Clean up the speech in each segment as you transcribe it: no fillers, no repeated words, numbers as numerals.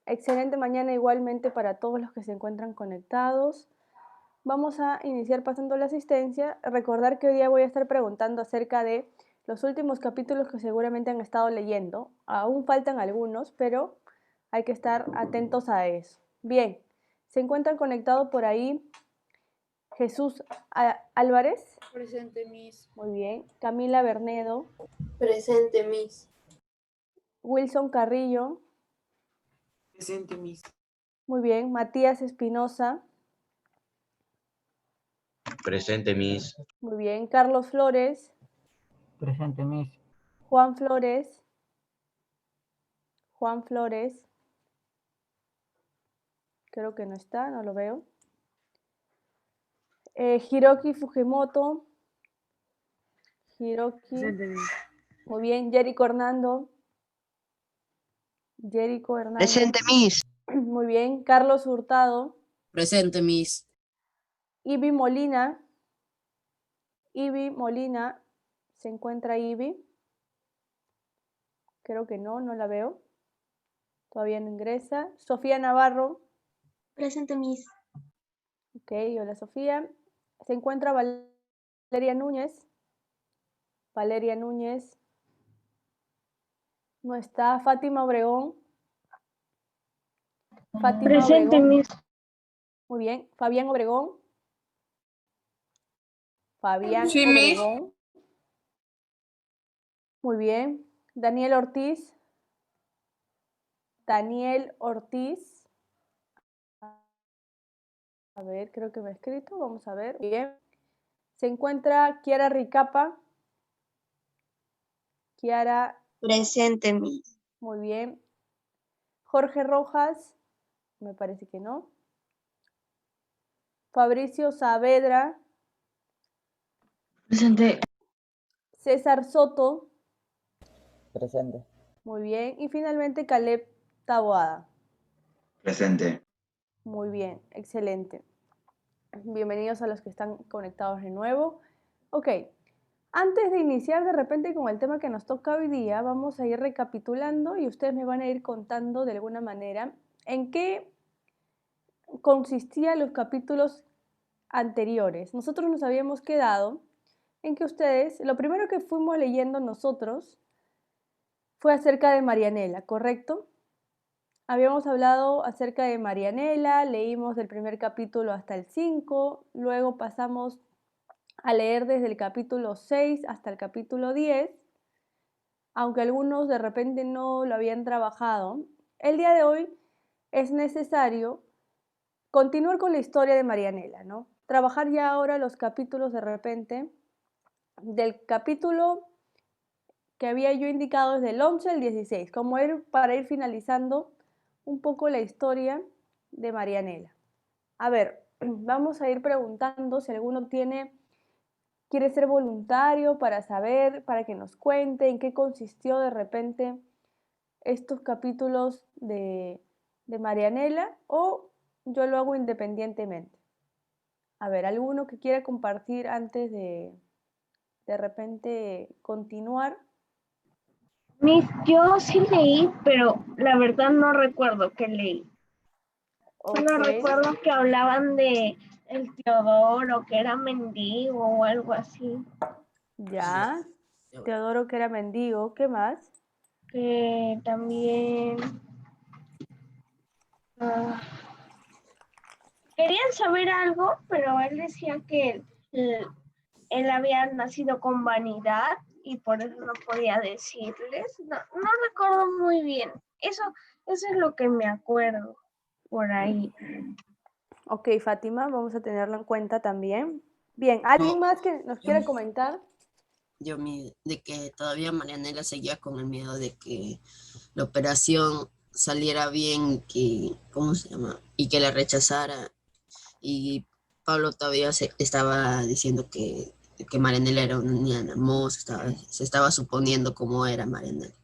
Excelente mañana igualmente para todos los que se encuentran conectados. Vamos a iniciar pasando la asistencia. Recordar que hoy día voy a estar preguntando acerca de los últimos capítulos que seguramente han estado leyendo. Aún faltan algunos, pero hay que estar atentos a eso. Bien, se encuentran conectados por ahí Jesús Álvarez. Presente, Miss. Muy bien. Camila Bernedo. Presente, Miss. Wilson Carrillo. Presente, Miss. Muy bien. Matías Espinosa. Presente, Miss. Muy bien. Carlos Flores. Presente, Miss. Juan Flores. Juan Flores. Creo que no está, no lo veo. Hiroki Fujimoto. Hiroki. Presente, Miss. Muy bien. Jerico Hernando. Jerico Hernando. Presente, Miss. Muy bien. Carlos Hurtado. Presente, Miss. Ivy Molina. Ivy Molina. ¿Se encuentra Ivy? Creo que no, no la veo. Todavía no ingresa. Sofía Navarro. Presente, Miss. Ok, hola Sofía. Se encuentra Valeria Núñez. Valeria Núñez. No está. Fátima Obregón. Fátima Presente, Obregón. Miss. Muy bien. Fabián Obregón. Fabián Sí, Miss. Obregón. Muy bien. Daniel Ortiz. Daniel Ortiz. A ver, creo que me ha escrito. Vamos a ver. Bien. Se encuentra Kiara Ricapa. Kiara. Presente, Miss. Muy bien. Jorge Rojas. Me parece que no. Fabricio Saavedra. Presente. César Soto. Presente. Muy bien. Y finalmente Caleb Taboada. Presente. Muy bien, excelente. Bienvenidos a los que están conectados de nuevo. Ok, antes de iniciar de repente con el tema que nos toca hoy día, vamos a ir recapitulando y ustedes me van a ir contando de alguna manera en qué consistían los capítulos anteriores. Nosotros nos habíamos quedado en que ustedes, lo primero que fuimos leyendo nosotros fue acerca de Marianela, ¿correcto? Habíamos hablado acerca de Marianela, leímos del primer capítulo hasta el 5, luego pasamos a leer desde el capítulo 6 hasta el capítulo 10, aunque algunos de repente no lo habían trabajado. El día de hoy es necesario continuar con la historia de Marianela, ¿no? Trabajar ya ahora los capítulos de repente del capítulo que había yo indicado desde el 11 al 16, como para ir finalizando un poco la historia de Marianela. A ver, vamos a ir preguntando si alguno quiere ser voluntario para saber, para que nos cuente en qué consistió de repente estos capítulos de Marianela, o yo lo hago independientemente. A ver, alguno que quiera compartir antes de repente continuar. Miss, yo sí leí, pero la verdad no recuerdo qué leí. Solo Ok. recuerdo que hablaban de el Teodoro, que era mendigo o algo así. Ya, Teodoro que era mendigo, ¿qué más? Que también querían saber algo, pero él decía que él había nacido con vanidad y por eso no podía decirles. No recuerdo muy bien. Eso es lo que me acuerdo por ahí. Ok, Fátima, vamos a tenerlo en cuenta también. Bien, ¿alguien más que nos quiera comentar? De que todavía Marianela seguía con el miedo de que la operación saliera bien, que, ¿cómo se llama? Y que la rechazara. Y Pablo todavía se estaba diciendo que Marianela era una niña hermosa, se estaba suponiendo cómo era Marianela.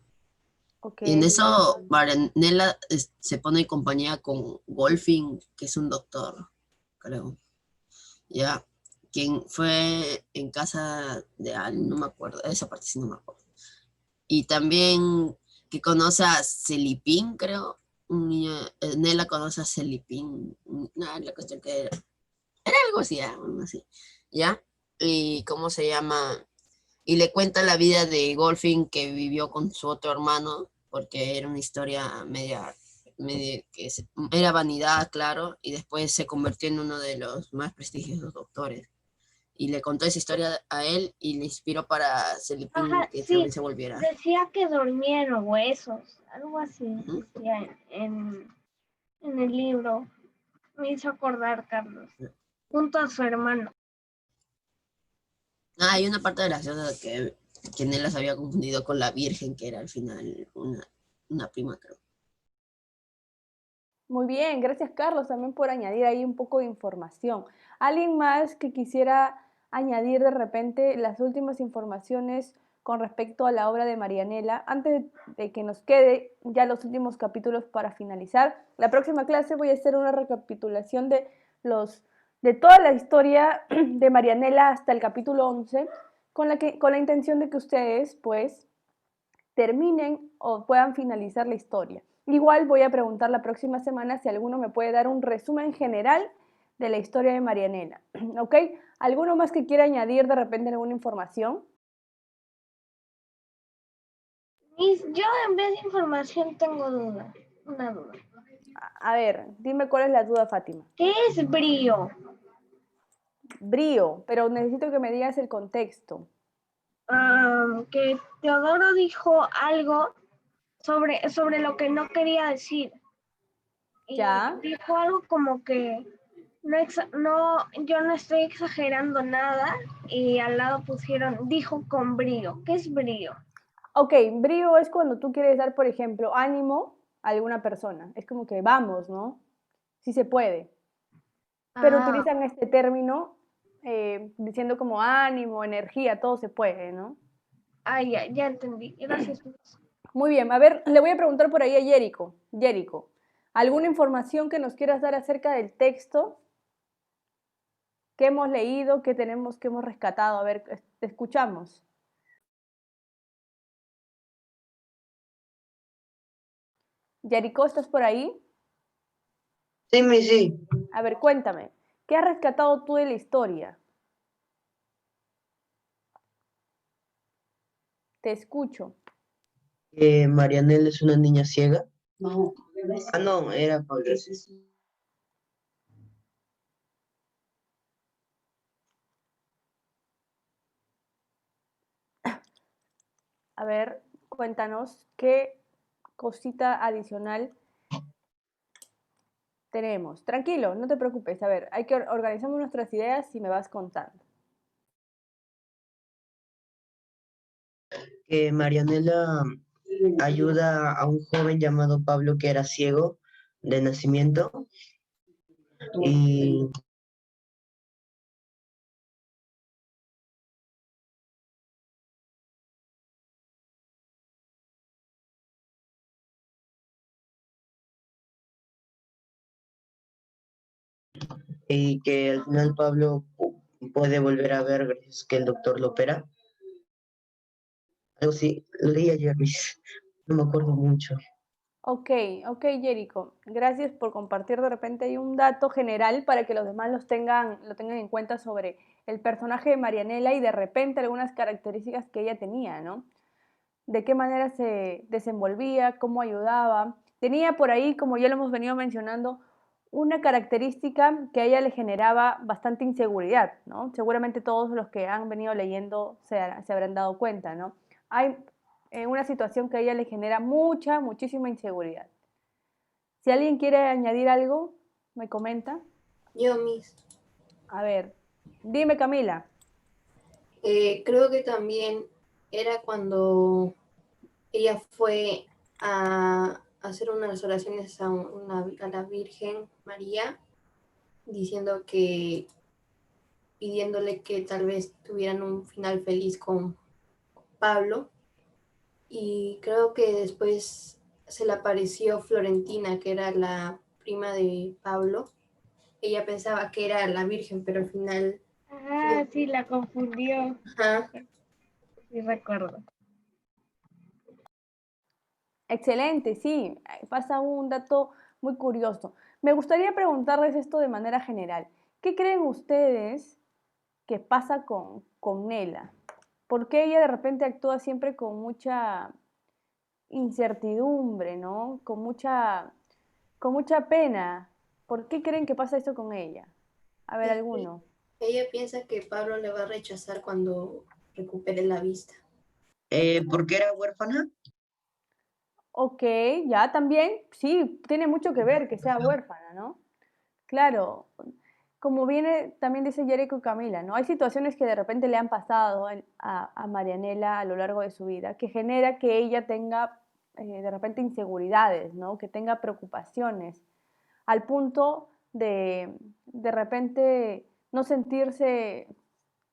Okay. Y en eso Marianela se pone en compañía con Wolfing, que es un doctor, creo. Ya, quien fue en casa de alguien, no me acuerdo, esa parte sí no me acuerdo. Y también que conoce a Celipín, creo, un niño, Nela conoce a Celipín, la cuestión que era algo así, algo así, ¿ya? Y ¿cómo se llama? Y le cuenta la vida de Golfin que vivió con su otro hermano, porque era una historia era vanidad, claro, y después se convirtió en uno de los más prestigiosos doctores. Y le contó esa historia a él y le inspiró para Celipín Ajá, que sí, también se volviera. decía que dormían huesos, algo así Ujú. decía en el libro. Me hizo acordar, Carlos, junto a su hermano. Hay una parte graciosa que Nela se había confundido con la Virgen, que era al final una prima, creo. Muy bien, gracias Carlos también por añadir ahí un poco de información. ¿Alguien más que quisiera añadir de repente las últimas informaciones con respecto a la obra de Marianela? Antes de que nos quede ya los últimos capítulos para finalizar, la próxima clase voy a hacer una recapitulación de toda la historia de Marianela hasta el capítulo 11, con la intención de que ustedes pues terminen o puedan finalizar la historia. Igual voy a preguntar la próxima semana si alguno me puede dar un resumen general de la historia de Marianela. ¿Ok? ¿Alguno más que quiera añadir de repente alguna información? Yo en vez de información tengo una duda. A ver, dime cuál es la duda, Fátima. ¿Qué es brío? Brío, pero necesito que me digas el contexto. Que Teodoro dijo algo sobre lo que no quería decir. Y ¿Ya? dijo algo como que yo no estoy exagerando nada, y al lado pusieron, dijo con brío. ¿Qué es brío? Ok, brío es cuando tú quieres dar, por ejemplo, ánimo a alguna persona. Es como que vamos, ¿no? Sí se puede. Pero Ah, utilizan este término diciendo como ánimo, energía, todo se puede, ¿no? ya entendí. Gracias. Muy bien, a ver, le voy a preguntar por ahí a Jerico. Jerico, ¿alguna información que nos quieras dar acerca del texto que hemos leído, que hemos rescatado? A ver, te escuchamos. Jerico, ¿estás por ahí? Sí, Miss, sí. A ver, cuéntame, ¿qué has rescatado tú de la historia? Te escucho. Marianela es una niña ciega. No. Ah, no, era Pablo. A ver, cuéntanos qué cosita adicional tenemos. Tranquilo, no te preocupes. A ver, hay que organizamos nuestras ideas y me vas contando. Que Marianela ayuda a un joven llamado Pablo que era ciego de nacimiento y que al final Pablo puede volver a ver gracias que el doctor lo opera. Algo así, lo leí ayer, Luis. No me acuerdo mucho. Ok, ok, Jerico. Gracias por compartir de repente ahí un dato general para que los demás lo tengan en cuenta sobre el personaje de Marianela y de repente algunas características que ella tenía, ¿no? De qué manera se desenvolvía, cómo ayudaba. Tenía por ahí, como ya lo hemos venido mencionando, una característica que a ella le generaba bastante inseguridad, ¿no? Seguramente todos los que han venido leyendo se habrán dado cuenta, ¿no? Hay una situación que a ella le genera muchísima inseguridad. Si alguien quiere añadir algo, me comenta. Yo, Miss. A ver, dime, Camila. Creo que también era cuando ella fue a hacer unas oraciones a la Virgen María, diciendo que, pidiéndole que tal vez tuvieran un final feliz con Pablo. Y creo que después se le apareció Florentina, que era la prima de Pablo. Ella pensaba que era la Virgen, pero al final... Sí, la confundió. Ajá. Sí, recuerdo. Excelente, sí, pasa un dato muy curioso. Me gustaría preguntarles esto de manera general. ¿Qué creen ustedes que pasa con Nela? ¿Por qué ella de repente actúa siempre con mucha incertidumbre, ¿no? Con mucha pena. ¿Por qué creen que pasa eso con ella? A ver, alguno. Ella piensa que Pablo le va a rechazar cuando recupere la vista. ¿Por qué era huérfana? Ok, ya también, sí, tiene mucho que ver que sea huérfana, ¿no? Claro, como viene, también dice Jericho y Camila, ¿no? Hay situaciones que de repente le han pasado a Marianela a lo largo de su vida, que genera que ella tenga de repente inseguridades, ¿no? Que tenga preocupaciones, al punto de repente no sentirse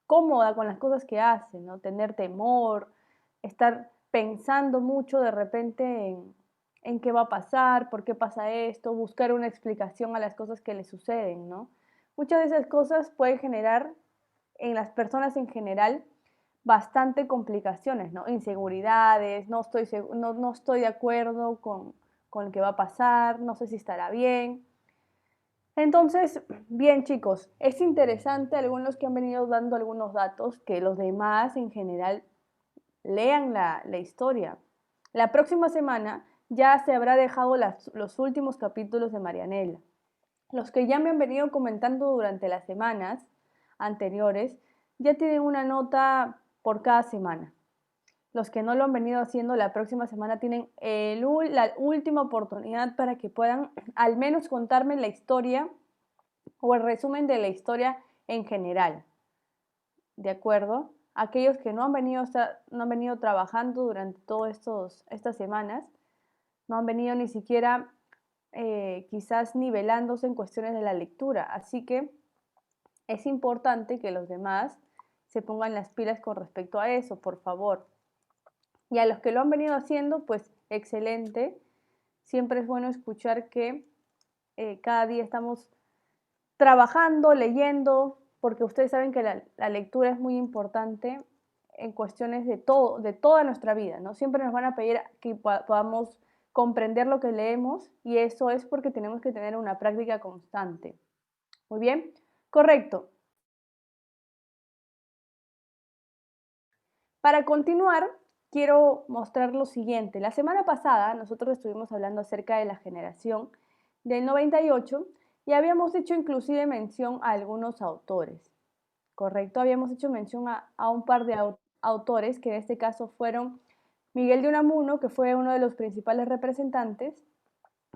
cómoda con las cosas que hace, ¿no? Tener temor, estar pensando mucho de repente en qué va a pasar, por qué pasa esto, buscar una explicación a las cosas que le suceden, ¿no? Muchas de esas cosas pueden generar en las personas en general bastante complicaciones, ¿no? Inseguridades, no estoy de acuerdo con lo que va a pasar, no sé si estará bien. Entonces, bien chicos, es interesante algunos que han venido dando algunos datos que los demás en general lean la historia. La próxima semana ya se habrá dejado los últimos capítulos de Marianela. Los que ya me han venido comentando durante las semanas anteriores ya tienen una nota por cada semana. Los que no lo han venido haciendo la próxima semana tienen la última oportunidad para que puedan al menos contarme la historia o el resumen de la historia en general. ¿De acuerdo? Aquellos que no han venido trabajando durante todas estas semanas, no han venido ni siquiera quizás nivelándose en cuestiones de la lectura. Así que es importante que los demás se pongan las pilas con respecto a eso, por favor. Y a los que lo han venido haciendo, pues excelente. Siempre es bueno escuchar que cada día estamos trabajando, leyendo, porque ustedes saben que la lectura es muy importante en cuestiones de toda nuestra vida, ¿no? Siempre nos van a pedir que podamos comprender lo que leemos y eso es porque tenemos que tener una práctica constante. Muy bien, correcto. Para continuar, quiero mostrar lo siguiente. La semana pasada nosotros estuvimos hablando acerca de la generación del 98 y habíamos hecho inclusive mención a algunos autores, ¿correcto? Habíamos hecho mención a un par de autores que en este caso fueron Miguel de Unamuno, que fue uno de los principales representantes,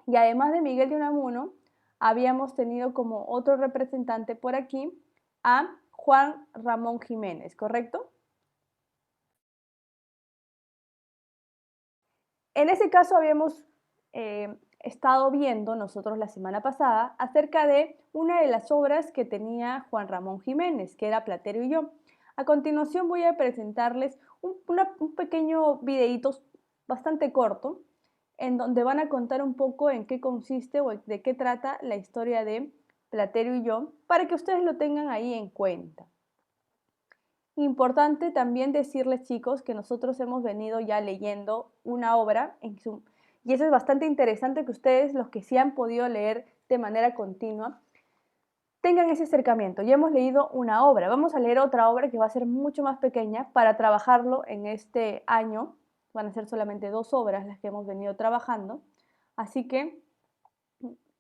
y además de Miguel de Unamuno, habíamos tenido como otro representante por aquí a Juan Ramón Jiménez, ¿correcto? En ese caso habíamos estado viendo nosotros la semana pasada acerca de una de las obras que tenía Juan Ramón Jiménez, que era Platero y yo. A continuación voy a presentarles un pequeño videíto bastante corto en donde van a contar un poco en qué consiste o de qué trata la historia de Platero y yo para que ustedes lo tengan ahí en cuenta. Importante también decirles, chicos, que nosotros hemos venido ya leyendo una obra y eso es bastante interesante que ustedes, los que sí han podido leer de manera continua, tengan ese acercamiento. Ya hemos leído una obra, vamos a leer otra obra que va a ser mucho más pequeña para trabajarlo en este año. Van a ser solamente 2 obras las que hemos venido trabajando. Así que,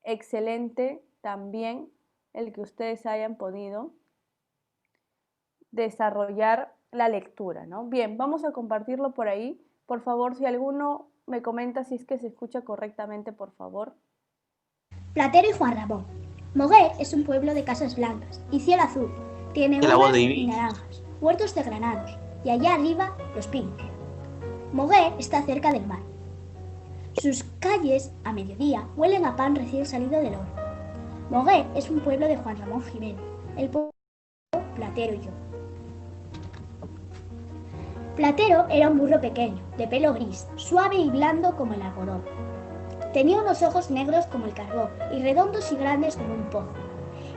excelente también el que ustedes hayan podido desarrollar la lectura, ¿no? Bien, vamos a compartirlo por ahí. Por favor, si alguno me comenta si es que se escucha correctamente, por favor. Platero y Juan Ramón. Moguer es un pueblo de casas blancas y cielo azul. Tiene uvas y naranjas, huertos de granados y allá arriba los pinos. Moguer está cerca del mar. Sus calles, a mediodía, huelen a pan recién salido del horno. Moguer es un pueblo de Juan Ramón Jiménez, el pueblo Platero y yo. Platero era un burro pequeño, de pelo gris, suave y blando como el algodón. Tenía unos ojos negros como el carbón y redondos y grandes como un pozo.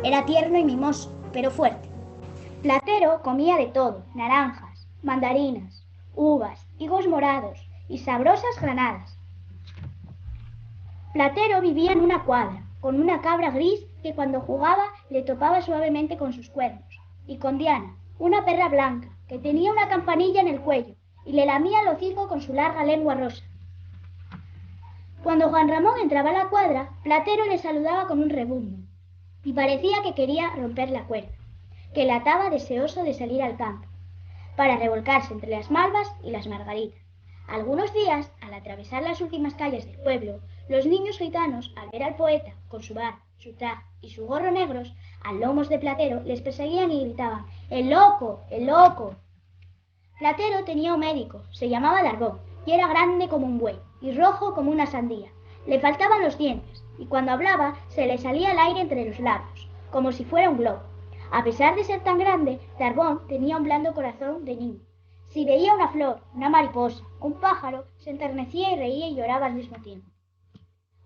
Era tierno y mimoso, pero fuerte. Platero comía de todo: naranjas, mandarinas, uvas, higos morados y sabrosas granadas. Platero vivía en una cuadra, con una cabra gris que cuando jugaba le topaba suavemente con sus cuernos, y con Diana, una perra blanca, que tenía una campanilla en el cuello y le lamía el hocico con su larga lengua rosa. Cuando Juan Ramón entraba a la cuadra, Platero le saludaba con un rebuzno, y parecía que quería romper la cuerda, que le ataba deseoso de salir al campo, para revolcarse entre las malvas y las margaritas. Algunos días, al atravesar las últimas calles del pueblo, los niños gitanos, al ver al poeta, con su barba, su traje y su gorro negros, a lomos de Platero, les perseguían y gritaban: ¡El loco! ¡El loco! Platero tenía un médico, se llamaba Darbón, y era grande como un buey, y rojo como una sandía. Le faltaban los dientes, y cuando hablaba se le salía el aire entre los labios, como si fuera un globo. A pesar de ser tan grande, Darbón tenía un blando corazón de niño. Si veía una flor, una mariposa, un pájaro, se enternecía y reía y lloraba al mismo tiempo.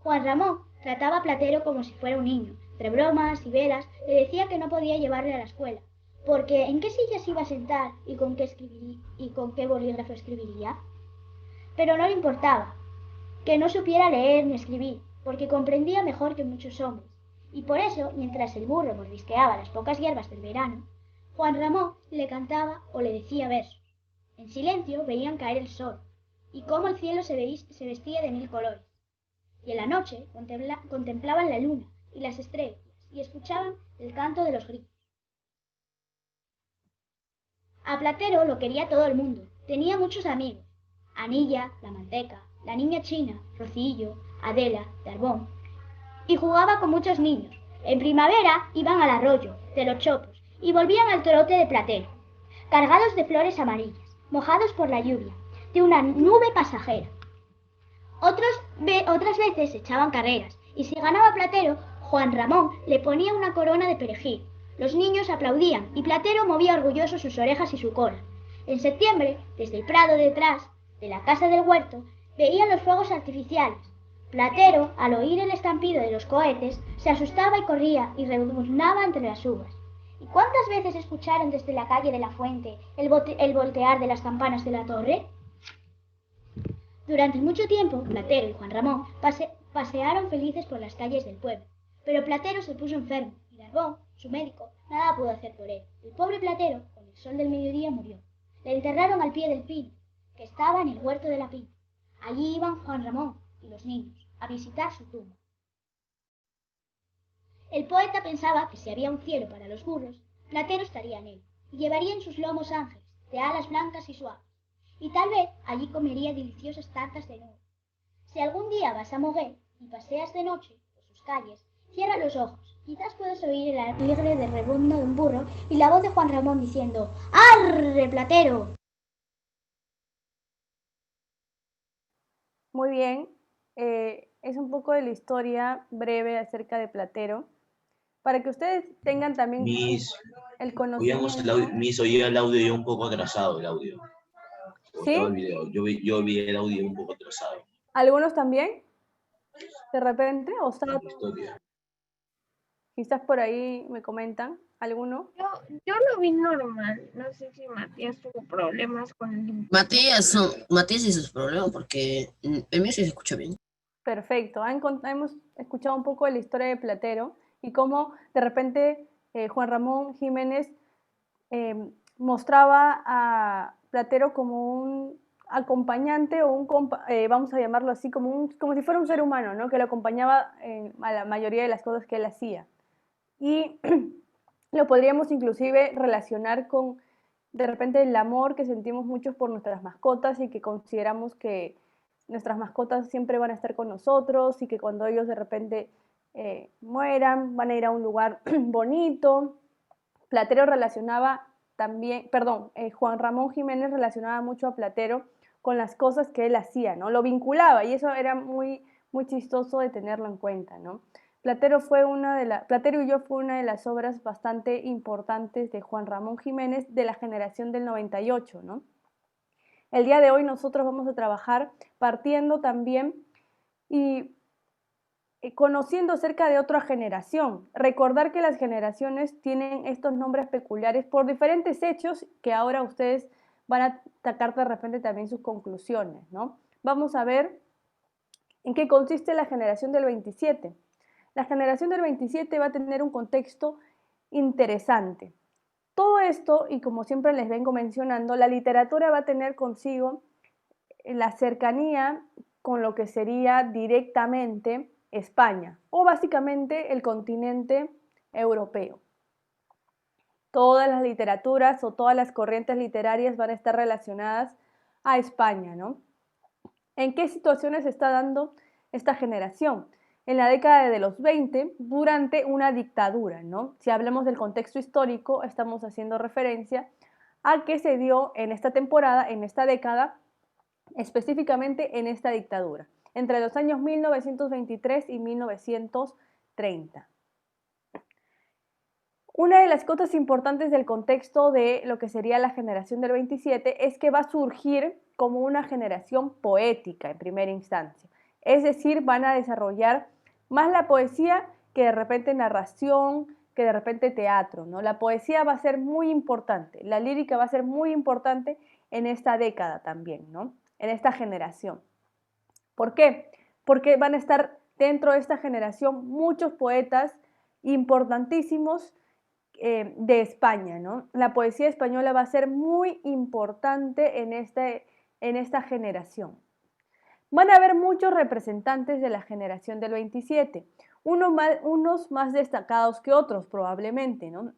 Juan Ramón trataba a Platero como si fuera un niño. Entre bromas y veras le decía que no podía llevarle a la escuela, porque ¿en qué silla se iba a sentar y con qué escribiría y con qué bolígrafo escribiría? Pero no le importaba que no supiera leer ni escribir, porque comprendía mejor que muchos hombres. Y por eso, mientras el burro mordisqueaba las pocas hierbas del verano, Juan Ramón le cantaba o le decía versos. En silencio veían caer el sol, y cómo el cielo se vestía de 1000 colores. Y en la noche contemplaban la luna y las estrellas, y escuchaban el canto de los grillos. A Platero lo quería todo el mundo. Tenía muchos amigos: Anilla, la Manteca, la niña china, Rocillo, Adela, Darbón. Y jugaba con muchos niños. En primavera iban al arroyo de los chopos y volvían al trote de Platero, cargados de flores amarillas, mojados por la lluvia, de una nube pasajera. Otras veces echaban carreras, y si ganaba Platero, Juan Ramón le ponía una corona de perejil. Los niños aplaudían, y Platero movía orgulloso sus orejas y su cola. En septiembre, desde el prado detrás de la casa del huerto, veían los fuegos artificiales. Platero, al oír el estampido de los cohetes, se asustaba y corría y rebuznaba entre las uvas. ¿Y cuántas veces escucharon desde la calle de la fuente el voltear de las campanas de la torre? Durante mucho tiempo, Platero y Juan Ramón pasearon felices por las calles del pueblo. Pero Platero se puso enfermo, y Darbón, su médico, nada pudo hacer por él. El pobre Platero, con el sol del mediodía, murió. Le enterraron al pie del pino, que estaba en el huerto de la Pinta. Allí iban Juan Ramón y los niños a visitar su tumba. El poeta pensaba que si había un cielo para los burros, Platero estaría en él, y llevaría en sus lomos ángeles, de alas blancas y suaves. Y tal vez allí comería deliciosas tartas de nube. Si algún día vas a Moguer y paseas de noche por sus calles, cierra los ojos. Quizás puedas oír el alegre de rebundo de un burro y la voz de Juan Ramón diciendo: ¡Arre, Platero! Muy bien, es un poco de la historia breve acerca de Platero, para que ustedes tengan también Miss, el oíamos conocimiento. Miss, oía el audio ya un poco atrasado, el audio. ¿Sí? Estaba el video. Yo vi el audio un poco atrasado. ¿Algunos también? ¿De repente? ¿O está La historia. quizás por ahí me comentan? ¿Alguno? Yo lo vi normal. No sé si Matías tuvo problemas con el internet. Matías y sus problemas, porque el mío sí se escucha bien. Perfecto. Hemos escuchado un poco de la historia de Platero y cómo de repente Juan Ramón Jiménez mostraba a Platero como un acompañante o vamos a llamarlo así, como si fuera un ser humano, ¿no? Que lo acompañaba a la mayoría de las cosas que él hacía. Y lo podríamos inclusive relacionar con de repente el amor que sentimos muchos por nuestras mascotas y que consideramos que nuestras mascotas siempre van a estar con nosotros y que cuando ellos de repente mueran van a ir a un lugar bonito. Platero relacionaba también, Juan Ramón Jiménez relacionaba mucho a Platero con las cosas que él hacía, ¿no? Lo vinculaba y eso era muy, muy chistoso de tenerlo en cuenta, ¿no? Platero y yo fue una de las obras bastante importantes de Juan Ramón Jiménez de la generación del 98, ¿no? El día de hoy nosotros vamos a trabajar partiendo también y conociendo acerca de otra generación. Recordar que las generaciones tienen estos nombres peculiares por diferentes hechos que ahora ustedes van a sacar de repente también sus conclusiones, ¿no? Vamos a ver ¿En qué consiste la generación del 27? La generación del 27 va a tener un contexto interesante. Todo esto, y como siempre les vengo mencionando, la literatura va a tener consigo la cercanía con lo que sería directamente España, o básicamente el continente europeo. Todas las literaturas o todas las corrientes literarias van a estar relacionadas a España, ¿no? ¿En qué situaciones se está dando esta generación? En la década de los 20, durante una dictadura, ¿no? Si hablamos del contexto histórico, estamos haciendo referencia a qué se dio en esta temporada, en esta década, específicamente en esta dictadura, entre los años 1923 y 1930. Una de las cosas importantes del contexto de lo que sería la generación del 27 es que va a surgir como una generación poética en primera instancia. Es decir, van a desarrollar más la poesía que de repente narración, que de repente teatro, ¿no? La poesía va a ser muy importante, la lírica va a ser muy importante en esta década también, ¿no? En esta generación. ¿Por qué? Porque van a estar dentro de esta generación muchos poetas importantísimos de España, ¿no? La poesía española va a ser muy importante en esta generación. Van a haber muchos representantes de la generación del 27, unos más destacados que otros probablemente, ¿no?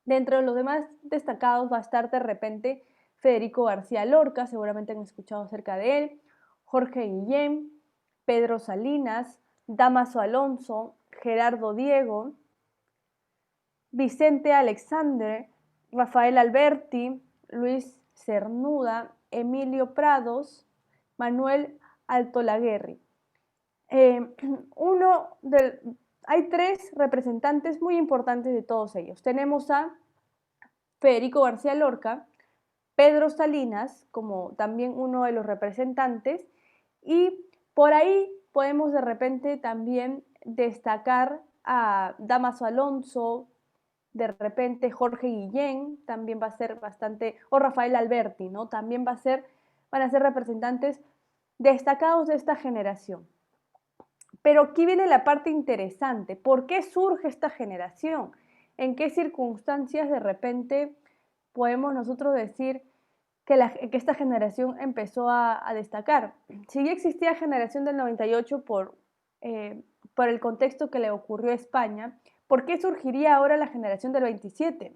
Dentro de los demás destacados va a estar de repente Federico García Lorca, seguramente han escuchado acerca de él, Jorge Guillén, Pedro Salinas, Dámaso Alonso, Gerardo Diego, Vicente Alexandre, Rafael Alberti, Luis Cernuda, Emilio Prados, Manuel Altolaguerri. Hay tres representantes muy importantes de todos ellos. Tenemos a Federico García Lorca, Pedro Salinas como también uno de los representantes, y por ahí podemos de repente también destacar a Dámaso Alonso, de repente Jorge Guillén también va a ser bastante, o Rafael Alberti, ¿no? También van a ser representantes destacados de esta generación. Pero aquí viene la parte interesante. ¿Por qué surge esta generación? ¿En qué circunstancias de repente podemos nosotros decir que esta generación empezó a destacar? Si ya existía generación del 98 por el contexto que le ocurrió a España, ¿por qué surgiría ahora la generación del 27?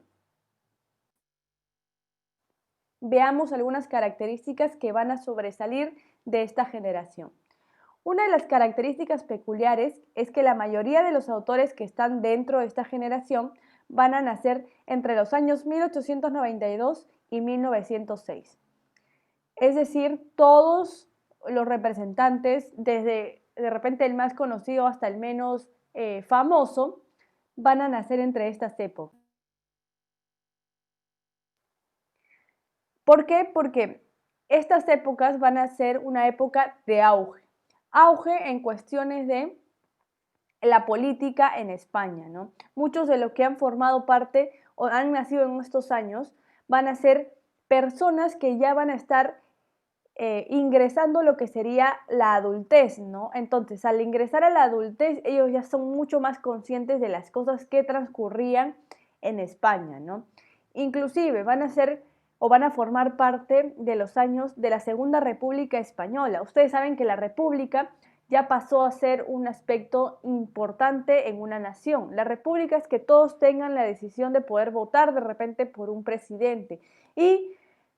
Veamos algunas características que van a sobresalir de esta generación. Una de las características peculiares es que la mayoría de los autores que están dentro de esta generación van a nacer entre los años 1892 y 1906. Es decir, todos los representantes, desde de repente el más conocido hasta el menos famoso, van a nacer entre estas épocas. ¿Por qué? Porque estas épocas van a ser una época de auge. Auge en cuestiones de la política en España, ¿no? Muchos de los que han formado parte o han nacido en estos años van a ser personas que ya van a estar ingresando lo que sería la adultez, ¿no? Entonces, al ingresar a la adultez, ellos ya son mucho más conscientes de las cosas que transcurrían en España, ¿no? Inclusive van a formar parte de los años de la Segunda República Española. Ustedes saben que la República ya pasó a ser un aspecto importante en una nación. La República es que todos tengan la decisión de poder votar de repente por un presidente, y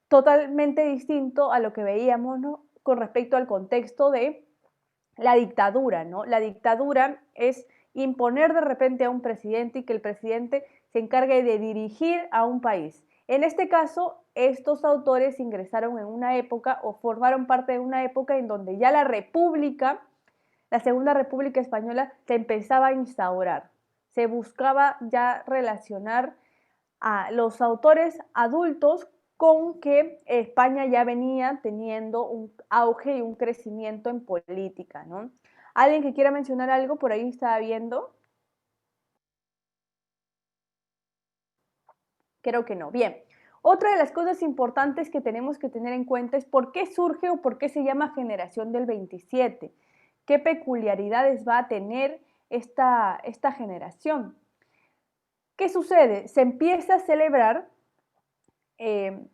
totalmente distinto a lo que veíamos, ¿no?, con respecto al contexto de la dictadura, ¿no? La dictadura es imponer de repente a un presidente y que el presidente se encargue de dirigir a un país. En este caso, estos autores ingresaron en una época o formaron parte de una época en donde ya la República, la Segunda República Española, se empezaba a instaurar. Se buscaba ya relacionar a los autores adultos con que España ya venía teniendo un auge y un crecimiento en política, ¿no? ¿Alguien que quiera mencionar algo? Por ahí estaba viendo. Creo que no. Bien. Otra de las cosas importantes que tenemos que tener en cuenta es por qué surge o por qué se llama generación del 27. ¿Qué peculiaridades va a tener esta generación? ¿Qué sucede? Se empieza a celebrar en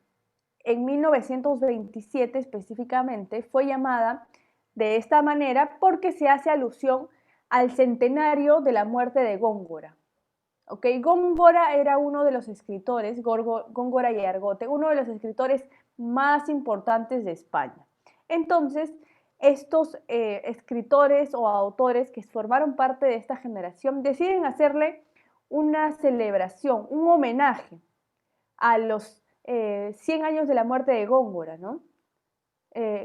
1927 específicamente, fue llamada de esta manera porque se hace alusión al centenario de la muerte de Góngora. ¿Okay? Góngora era uno de los escritores, Góngora y Argote, uno de los escritores más importantes de España. Entonces, estos escritores o autores que formaron parte de esta generación deciden hacerle una celebración, un homenaje a los 100 años de la muerte de Góngora, ¿no?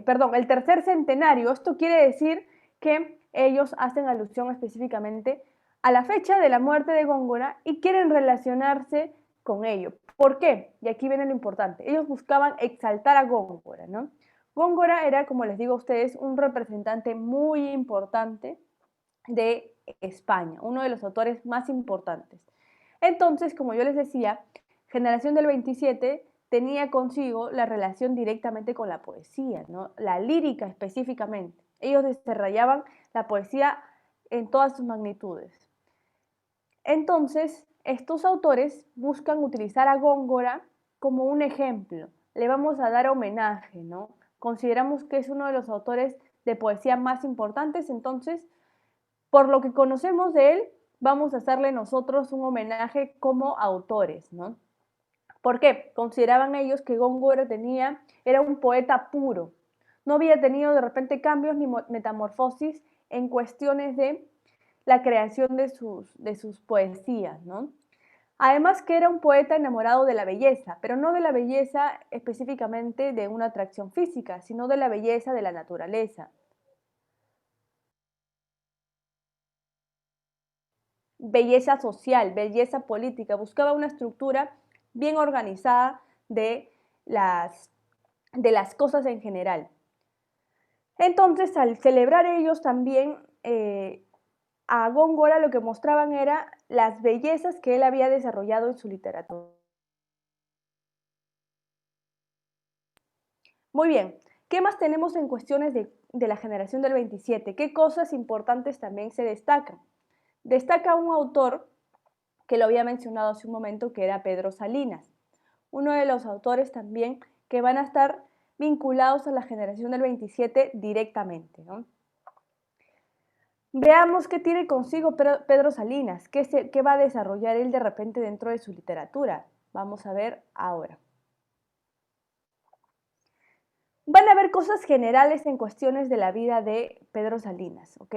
Perdón, el tercer centenario. Esto quiere decir que ellos hacen alusión específicamente a la fecha de la muerte de Góngora y quieren relacionarse con ello. ¿Por qué? Y aquí viene lo importante. Ellos buscaban exaltar a Góngora, ¿no? Góngora era, como les digo a ustedes, un representante muy importante de España, uno de los autores más importantes. Entonces, como yo les decía, Generación del 27 tenía consigo la relación directamente con la poesía, ¿no? La lírica específicamente. Ellos desarrollaban la poesía en todas sus magnitudes. Entonces, estos autores buscan utilizar a Góngora como un ejemplo. Le vamos a dar homenaje, ¿no? Consideramos que es uno de los autores de poesía más importantes, entonces, por lo que conocemos de él, vamos a hacerle nosotros un homenaje como autores, ¿no? ¿Por qué? Consideraban ellos que Góngora era un poeta puro. No había tenido de repente cambios ni metamorfosis en cuestiones de la creación de sus poesías, ¿no? Además que era un poeta enamorado de la belleza, pero no de la belleza específicamente de una atracción física, sino de la belleza de la naturaleza. Belleza social, belleza política, buscaba una estructura bien organizada de las cosas en general. Entonces, al celebrar ellos también a Góngora, lo que mostraban era las bellezas que él había desarrollado en su literatura. Muy bien, ¿qué más tenemos en cuestiones de la generación del 27? ¿Qué cosas importantes también se destacan? Destaca un autor que lo había mencionado hace un momento, que era Pedro Salinas, uno de los autores también que van a estar vinculados a la generación del 27 directamente, ¿no? Veamos qué tiene consigo Pedro Salinas, qué va a desarrollar él de repente dentro de su literatura. Vamos a ver ahora. Van a haber cosas generales en cuestiones de la vida de Pedro Salinas, ¿ok?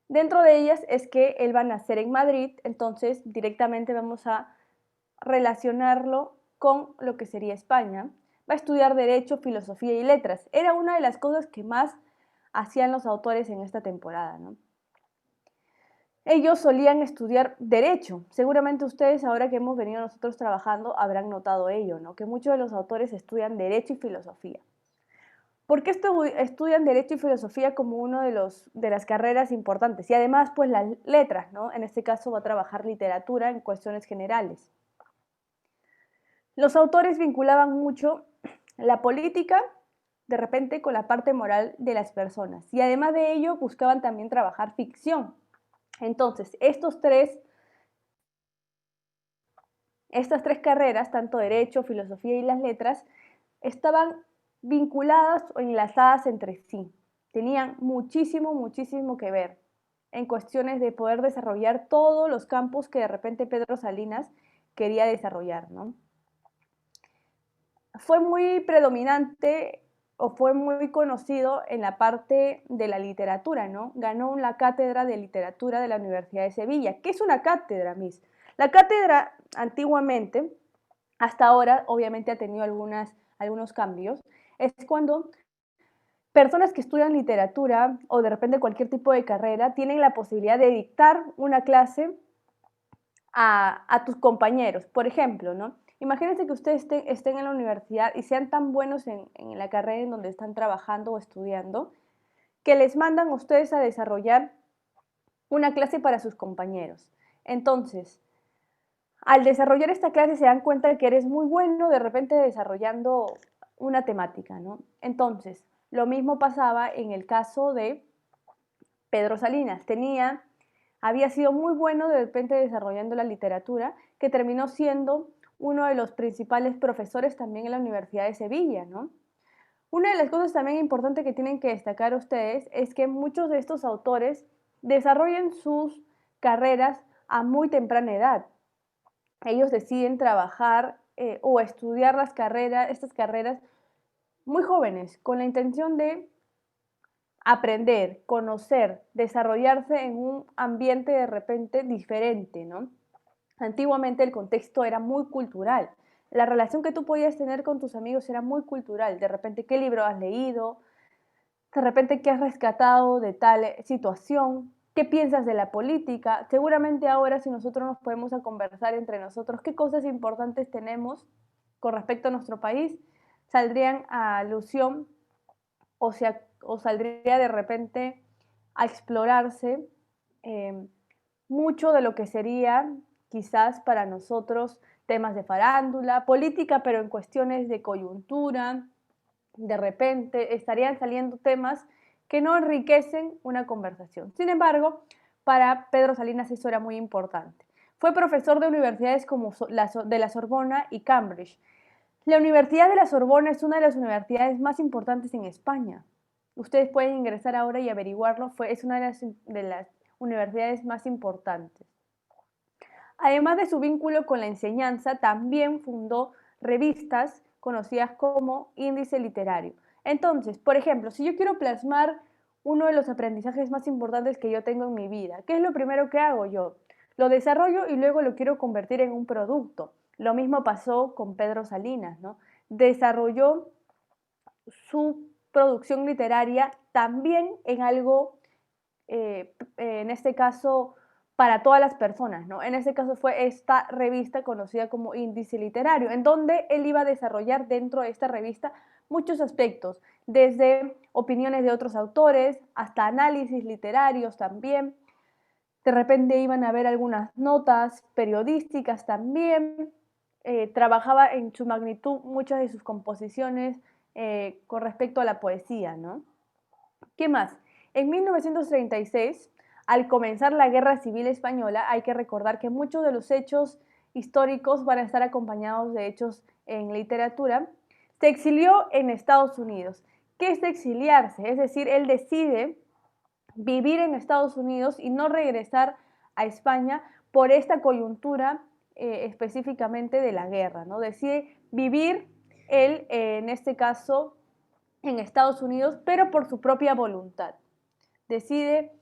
Dentro de ellas es que él va a nacer en Madrid, entonces directamente vamos a relacionarlo con lo que sería España. Va a estudiar Derecho, Filosofía y Letras. Era una de las cosas que más hacían los autores en esta temporada, ¿no? Ellos solían estudiar Derecho. Seguramente ustedes, ahora que hemos venido nosotros trabajando, habrán notado ello, ¿no? Que muchos de los autores estudian Derecho y Filosofía. ¿Por qué estudian Derecho y Filosofía como una de las carreras importantes? Y además, pues las letras, ¿no? En este caso va a trabajar literatura en cuestiones generales. Los autores vinculaban mucho la política, de repente, con la parte moral de las personas. Y además de ello, buscaban también trabajar ficción. Entonces, estas tres carreras, tanto Derecho, Filosofía y las letras, estaban vinculadas o enlazadas entre sí. Tenían muchísimo que ver en cuestiones de poder desarrollar todos los campos que de repente Pedro Salinas quería desarrollar, ¿no? Fue muy predominante o fue muy conocido en la parte de la literatura, ¿no? Ganó la cátedra de literatura de la Universidad de Sevilla. ¿Qué es una cátedra, Miss? La cátedra antiguamente, hasta ahora obviamente ha tenido algunos cambios, es cuando personas que estudian literatura o de repente cualquier tipo de carrera tienen la posibilidad de dictar una clase a tus compañeros. Por ejemplo, ¿no? Imagínense que ustedes estén en la universidad y sean tan buenos en la carrera en donde están trabajando o estudiando, que les mandan a ustedes a desarrollar una clase para sus compañeros. Entonces, al desarrollar esta clase se dan cuenta de que eres muy bueno de repente desarrollando una temática, ¿no? Entonces, lo mismo pasaba en el caso de Pedro Salinas. Había sido muy bueno de repente desarrollando la literatura, que terminó siendo uno de los principales profesores también en la Universidad de Sevilla, ¿no? Una de las cosas también importantes que tienen que destacar ustedes es que muchos de estos autores desarrollan sus carreras a muy temprana edad. Ellos deciden trabajar o estudiar estas carreras muy jóvenes, con la intención de aprender, conocer, desarrollarse en un ambiente de repente diferente, ¿no? Antiguamente el contexto era muy cultural. La relación que tú podías tener con tus amigos era muy cultural. De repente, ¿qué libro has leído? De repente, ¿qué has rescatado de tal situación? ¿Qué piensas de la política? Seguramente ahora, si nosotros nos podemos a conversar entre nosotros, ¿qué cosas importantes tenemos con respecto a nuestro país? Saldrían a alusión o saldría de repente a explorarse mucho de lo que sería quizás para nosotros temas de farándula, política, pero en cuestiones de coyuntura. De repente estarían saliendo temas que no enriquecen una conversación. Sin embargo, para Pedro Salinas eso era muy importante. Fue profesor de universidades como de la Sorbona y Cambridge. La Universidad de la Sorbona es una de las universidades más importantes en España. Ustedes pueden ingresar ahora y averiguarlo. Es una de las universidades más importantes. Además de su vínculo con la enseñanza, también fundó revistas conocidas como Índice Literario. Entonces, por ejemplo, si yo quiero plasmar uno de los aprendizajes más importantes que yo tengo en mi vida, ¿qué es lo primero que hago yo? Lo desarrollo y luego lo quiero convertir en un producto. Lo mismo pasó con Pedro Salinas, ¿no? Desarrolló su producción literaria también en algo, en este caso, para todas las personas, ¿no? En este caso fue esta revista conocida como Índice Literario, en donde él iba a desarrollar dentro de esta revista muchos aspectos, desde opiniones de otros autores hasta análisis literarios también. De repente iban a haber algunas notas periodísticas también. Trabajaba en su magnitud muchas de sus composiciones con respecto a la poesía, ¿no? ¿Qué más? En 1936, al comenzar la Guerra Civil Española, hay que recordar que muchos de los hechos históricos van a estar acompañados de hechos en literatura. Se exilió en Estados Unidos. ¿Qué es exiliarse? Es decir, él decide vivir en Estados Unidos y no regresar a España por esta coyuntura específicamente de la guerra, ¿no? Decide vivir él, en este caso, en Estados Unidos, pero por su propia voluntad. Decide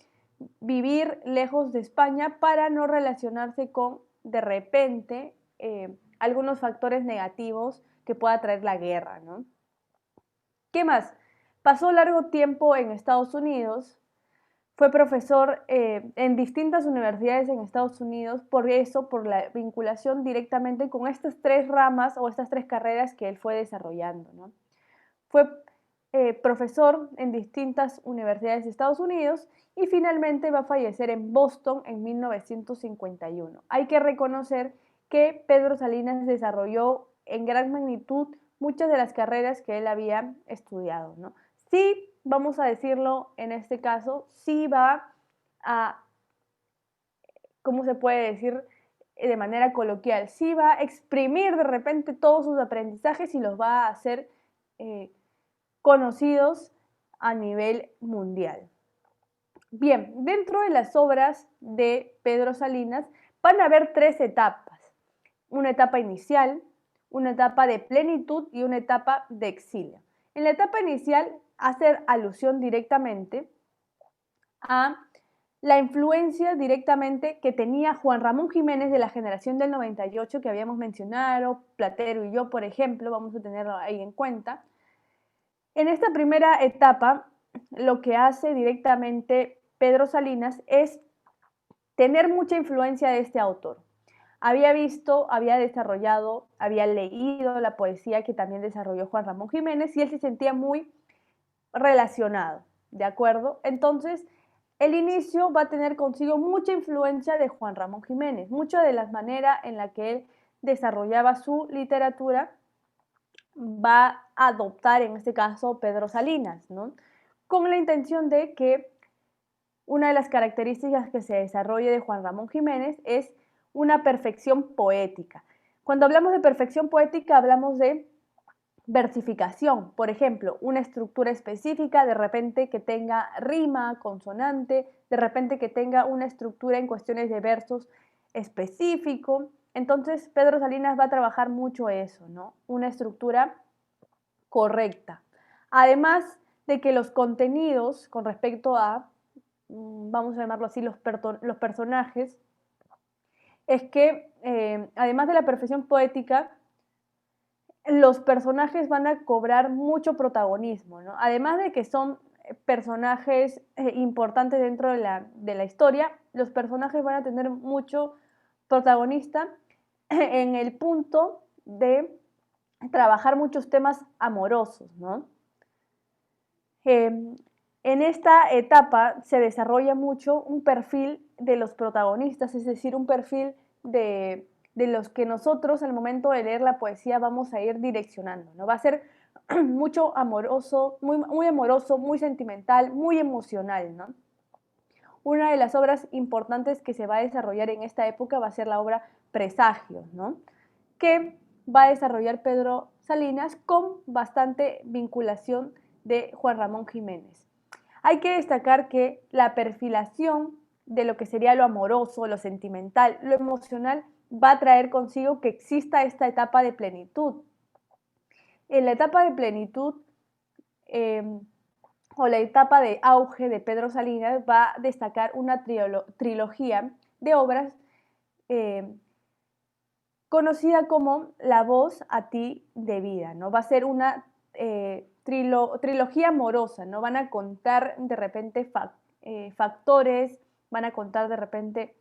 vivir lejos de España para no relacionarse con, de repente, algunos factores negativos que pueda traer la guerra, ¿no? ¿Qué más? Pasó largo tiempo en Estados Unidos, fue profesor en distintas universidades en Estados Unidos, por eso, por la vinculación directamente con estas tres ramas o estas tres carreras que él fue desarrollando, ¿no? Fue profesor en distintas universidades de Estados Unidos y finalmente va a fallecer en Boston en 1951. Hay que reconocer que Pedro Salinas desarrolló en gran magnitud muchas de las carreras que él había estudiado, ¿no? Sí, vamos a decirlo en este caso, sí va a, ¿cómo se puede decir de manera coloquial? Sí va a exprimir de repente todos sus aprendizajes y los va a hacer conocidos a nivel mundial. Bien, dentro de las obras de Pedro Salinas van a haber tres etapas. Una etapa inicial, una etapa de plenitud y una etapa de exilio. En la etapa inicial hace alusión directamente a la influencia directamente que tenía Juan Ramón Jiménez de la generación del 98 que habíamos mencionado, Platero y yo, por ejemplo, vamos a tenerlo ahí en cuenta. En esta primera etapa, lo que hace directamente Pedro Salinas es tener mucha influencia de este autor. Había visto, había desarrollado, había leído la poesía que también desarrolló Juan Ramón Jiménez y él se sentía muy relacionado, ¿de acuerdo? Entonces, el inicio va a tener consigo mucha influencia de Juan Ramón Jiménez, mucha de la manera en la que él desarrollaba su literatura va a adoptar en este caso Pedro Salinas, ¿no? Con la intención de que una de las características que se desarrolle de Juan Ramón Jiménez es una perfección poética. Cuando hablamos de perfección poética hablamos de versificación, por ejemplo, una estructura específica, de repente que tenga rima, consonante, de repente que tenga una estructura en cuestiones de versos específico. Entonces, Pedro Salinas va a trabajar mucho eso, ¿no? Una estructura correcta. Además de que los contenidos con respecto a, vamos a llamarlo así, los personajes, es que además de la perfección poética, los personajes van a cobrar mucho protagonismo, ¿no? Además de que son personajes importantes dentro de la historia, los personajes van a tener mucho protagonista en el punto de trabajar muchos temas amorosos, ¿no? En esta etapa se desarrolla mucho un perfil de los protagonistas, es decir, un perfil de los que nosotros al momento de leer la poesía vamos a ir direccionando, ¿no? Va a ser mucho amoroso, muy amoroso, muy sentimental, muy emocional, ¿no? Una de las obras importantes que se va a desarrollar en esta época va a ser la obra Presagios, ¿no? Que va a desarrollar Pedro Salinas con bastante vinculación de Juan Ramón Jiménez. Hay que destacar que la perfilación de lo que sería lo amoroso, lo sentimental, lo emocional, va a traer consigo que exista esta etapa de plenitud. En la etapa de plenitud o la etapa de auge de Pedro Salinas va a destacar una trilogía de obras conocida como La voz a ti de vida, ¿no? Va a ser una trilogía amorosa, ¿no? Van a contar de repente factores, van a contar de repente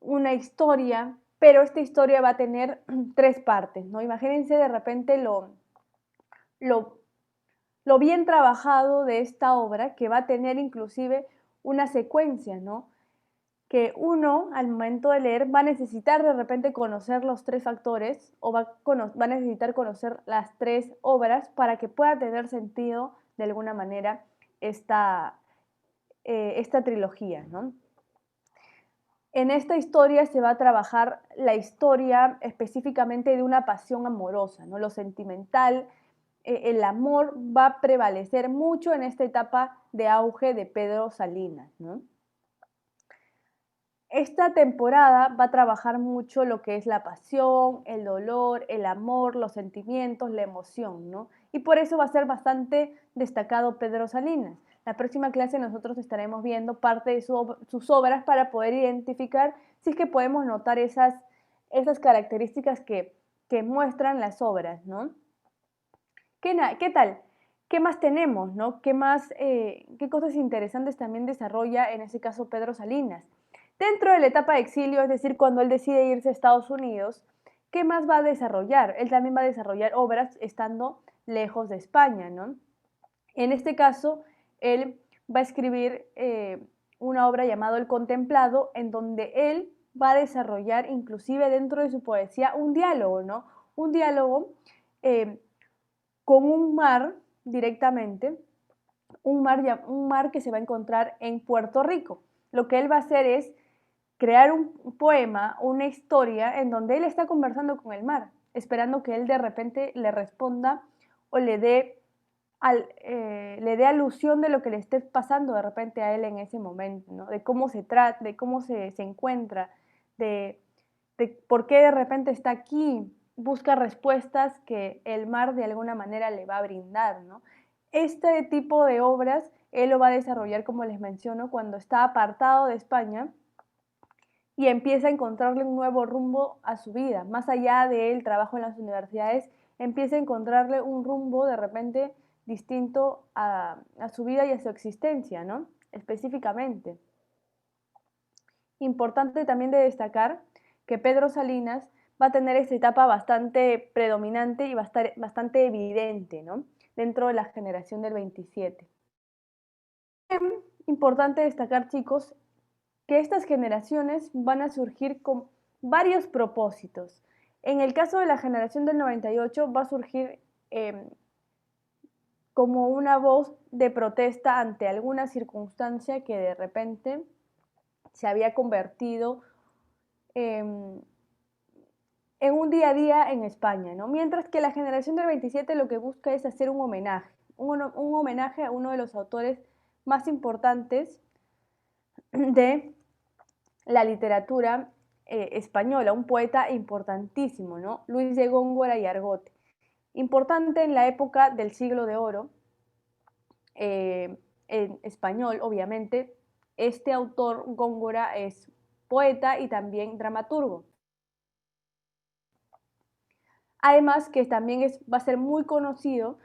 una historia, pero esta historia va a tener 3 partes, ¿no? Imagínense de repente lo bien trabajado de esta obra, que va a tener inclusive una secuencia, ¿no? Que uno al momento de leer va a necesitar de repente conocer los 3 factores o va a necesitar conocer las 3 obras para que pueda tener sentido de alguna manera esta trilogía, ¿no? En esta historia se va a trabajar la historia específicamente de una pasión amorosa, ¿no? Lo sentimental, el amor va a prevalecer mucho en esta etapa de auge de Pedro Salinas, ¿no? Esta temporada va a trabajar mucho lo que es la pasión, el dolor, el amor, los sentimientos, la emoción, ¿no? Y por eso va a ser bastante destacado Pedro Salinas. La próxima clase nosotros estaremos viendo parte de sus obras para poder identificar si es que podemos notar esas características que muestran las obras, ¿no? ¿Qué tal? ¿Qué más tenemos, no? ¿Qué cosas interesantes también desarrolla en ese caso Pedro Salinas? Dentro de la etapa de exilio, es decir, cuando él decide irse a Estados Unidos, ¿qué más va a desarrollar? Él también va a desarrollar obras estando lejos de España, ¿no? En este caso, él va a escribir una obra llamada El Contemplado, en donde él va a desarrollar inclusive dentro de su poesía un diálogo, ¿no? Un diálogo con un mar directamente, un mar que se va a encontrar en Puerto Rico. Lo que él va a hacer es crear un poema, una historia en donde él está conversando con el mar, esperando que él de repente le responda o le dé alusión de lo que le esté pasando de repente a él en ese momento, ¿no? De cómo se trata, de cómo se encuentra, de por qué de repente está aquí, busca respuestas que el mar de alguna manera le va a brindar, ¿no? Este tipo de obras él lo va a desarrollar, como les menciono, cuando está apartado de España y empieza a encontrarle un nuevo rumbo a su vida. Más allá del trabajo en las universidades, empieza a encontrarle un rumbo de repente distinto a su vida y a su existencia, ¿no? Específicamente. Importante también de destacar que Pedro Salinas va a tener esta etapa bastante predominante y va a estar bastante evidente, ¿no? Dentro de la generación del 27. Importante destacar, chicos, que estas generaciones van a surgir con varios propósitos. En el caso de la generación del 98 va a surgir como una voz de protesta ante alguna circunstancia que de repente se había convertido en un día a día en España, ¿no? Mientras que la generación del 27 lo que busca es hacer un homenaje a uno de los autores más importantes de la literatura española, un poeta importantísimo, ¿no? Luis de Góngora y Argote. Importante en la época del siglo de oro, en español, obviamente. Este autor, Góngora, es poeta y también dramaturgo. Además que también va a ser muy conocido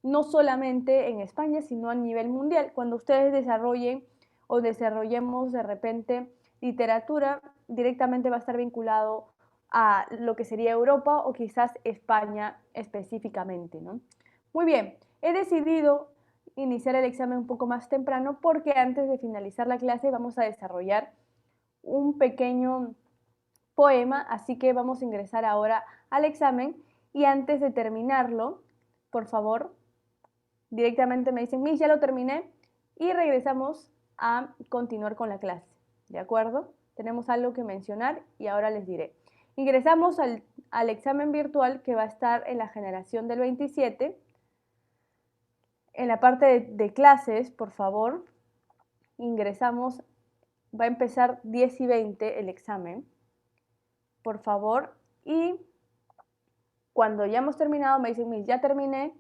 no solamente en España, sino a nivel mundial. Cuando ustedes desarrollen o desarrollemos de repente literatura, directamente va a estar vinculado a lo que sería Europa o quizás España específicamente, ¿no? Muy bien, he decidido iniciar el examen un poco más temprano porque antes de finalizar la clase vamos a desarrollar un pequeño poema, así que vamos a ingresar ahora al examen y antes de terminarlo, por favor, directamente me dicen, Miss, ya lo terminé y regresamos a continuar con la clase, ¿de acuerdo? Tenemos algo que mencionar y ahora les diré. Ingresamos al examen virtual que va a estar en la generación del 27. En la parte de clases, por favor, ingresamos, va a empezar 10 y 20 el examen, por favor, y cuando ya hemos terminado me dicen, Miss, ya terminé,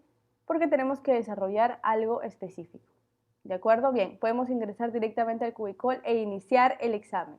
porque tenemos que desarrollar algo específico. ¿De acuerdo? Bien, podemos ingresar directamente al Cubicall e iniciar el examen.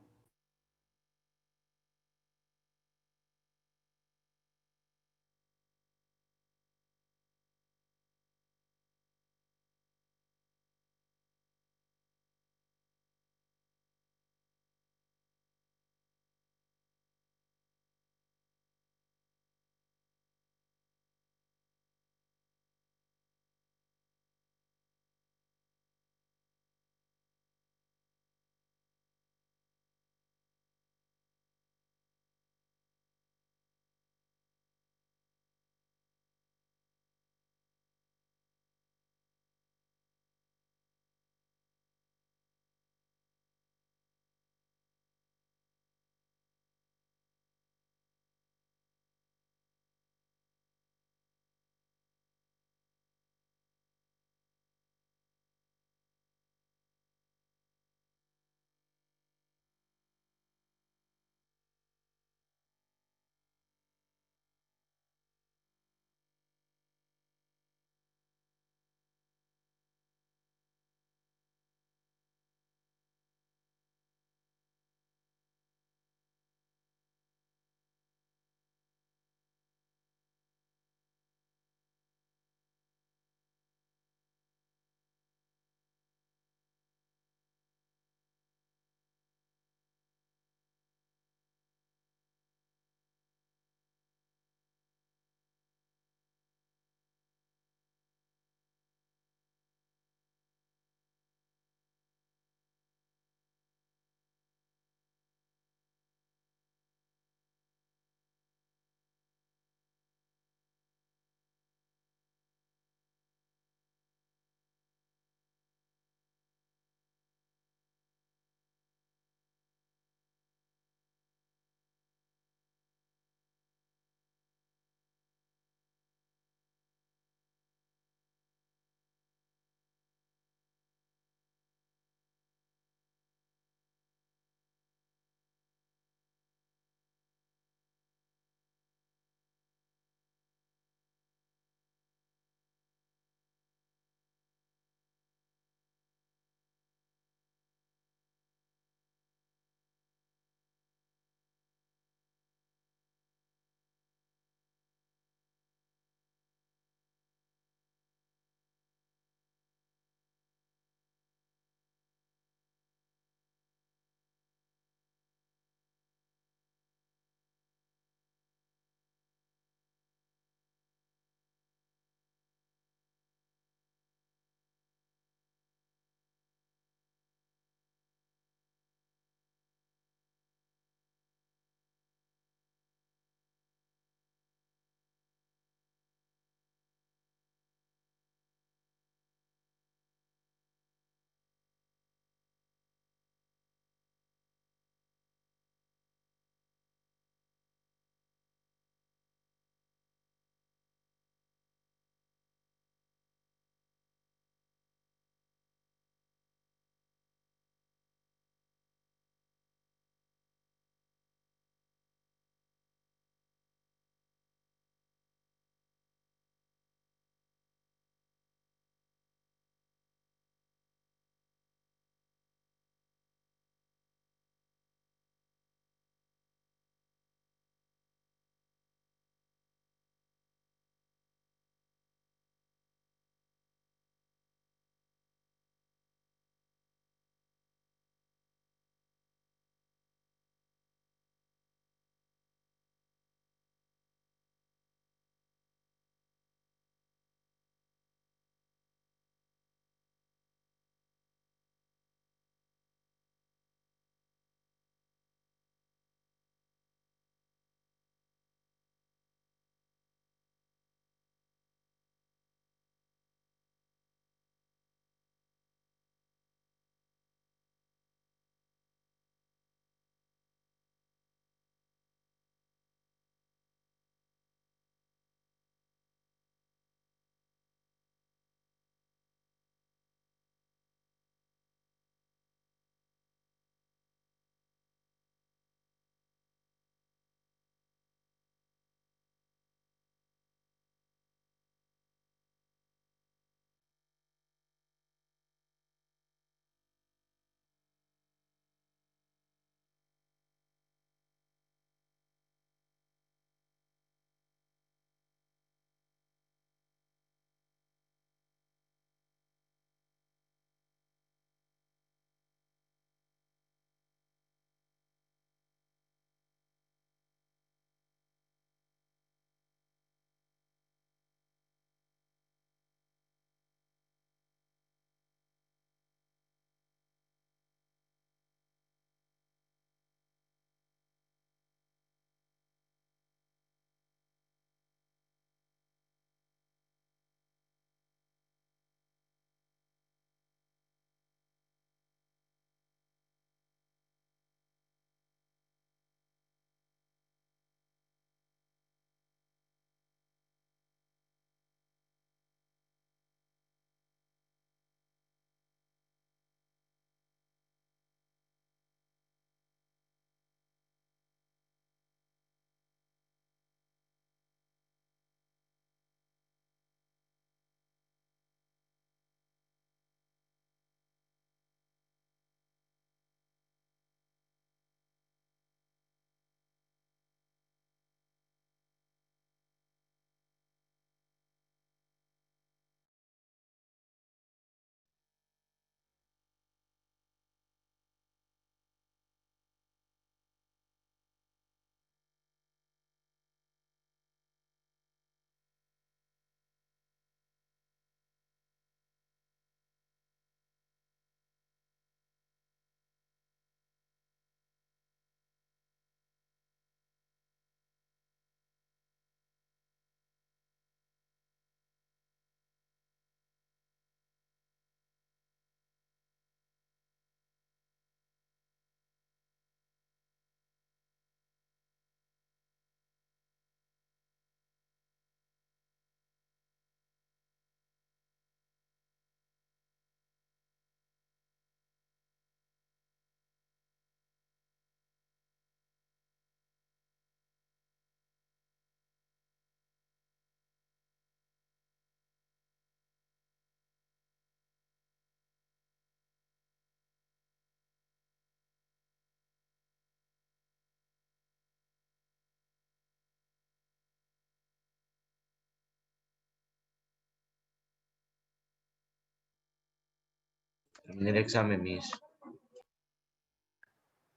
Terminé el examen, Miss.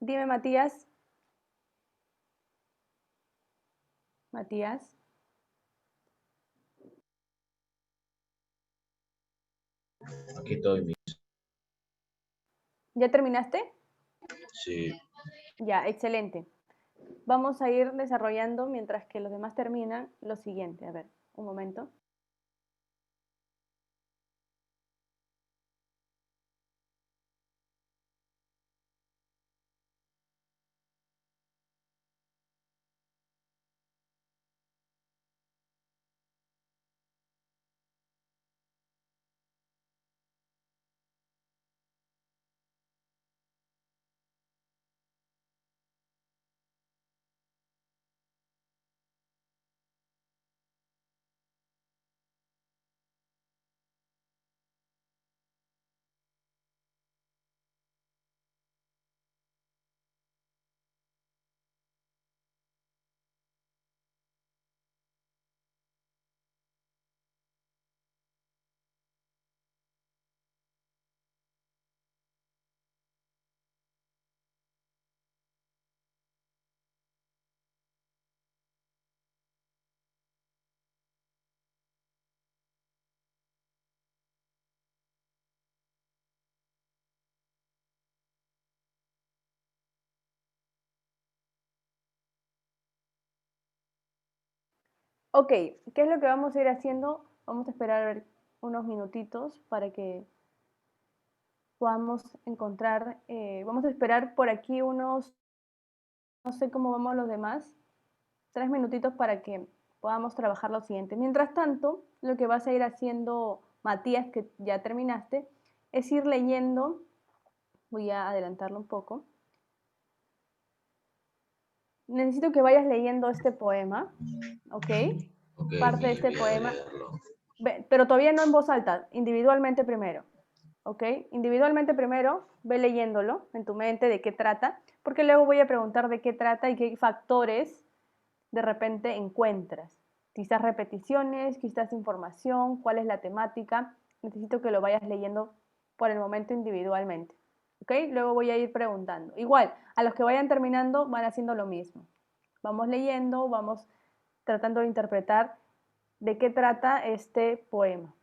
Dime, Matías. Matías. Aquí estoy, Miss. ¿Ya terminaste? Sí. Ya, excelente. Vamos a ir desarrollando mientras que los demás terminan lo siguiente. A ver, un momento. Ok, ¿qué es lo que vamos a ir haciendo? Vamos a esperar a ver unos minutitos para que podamos encontrar, vamos a esperar por aquí unos, no sé cómo vamos los demás, 3 minutitos para que podamos trabajar lo siguiente. Mientras tanto, lo que vas a ir haciendo, Matías, que ya terminaste, es ir leyendo, voy a adelantarlo un poco, necesito que vayas leyendo este poema, ¿ok? Ok, Parte de Miss, este voy a poema, leerlo. pero todavía no en voz alta, individualmente primero. ¿Ok? Individualmente primero, ve leyéndolo en tu mente de qué trata, porque luego voy a preguntar de qué trata y qué factores de repente encuentras. Quizás repeticiones, quizás información, cuál es la temática. Necesito que lo vayas leyendo por el momento individualmente. ¿Ok? Luego voy a ir preguntando. Igual, a los que vayan terminando van haciendo lo mismo. Vamos leyendo, vamos tratando de interpretar de qué trata este poema.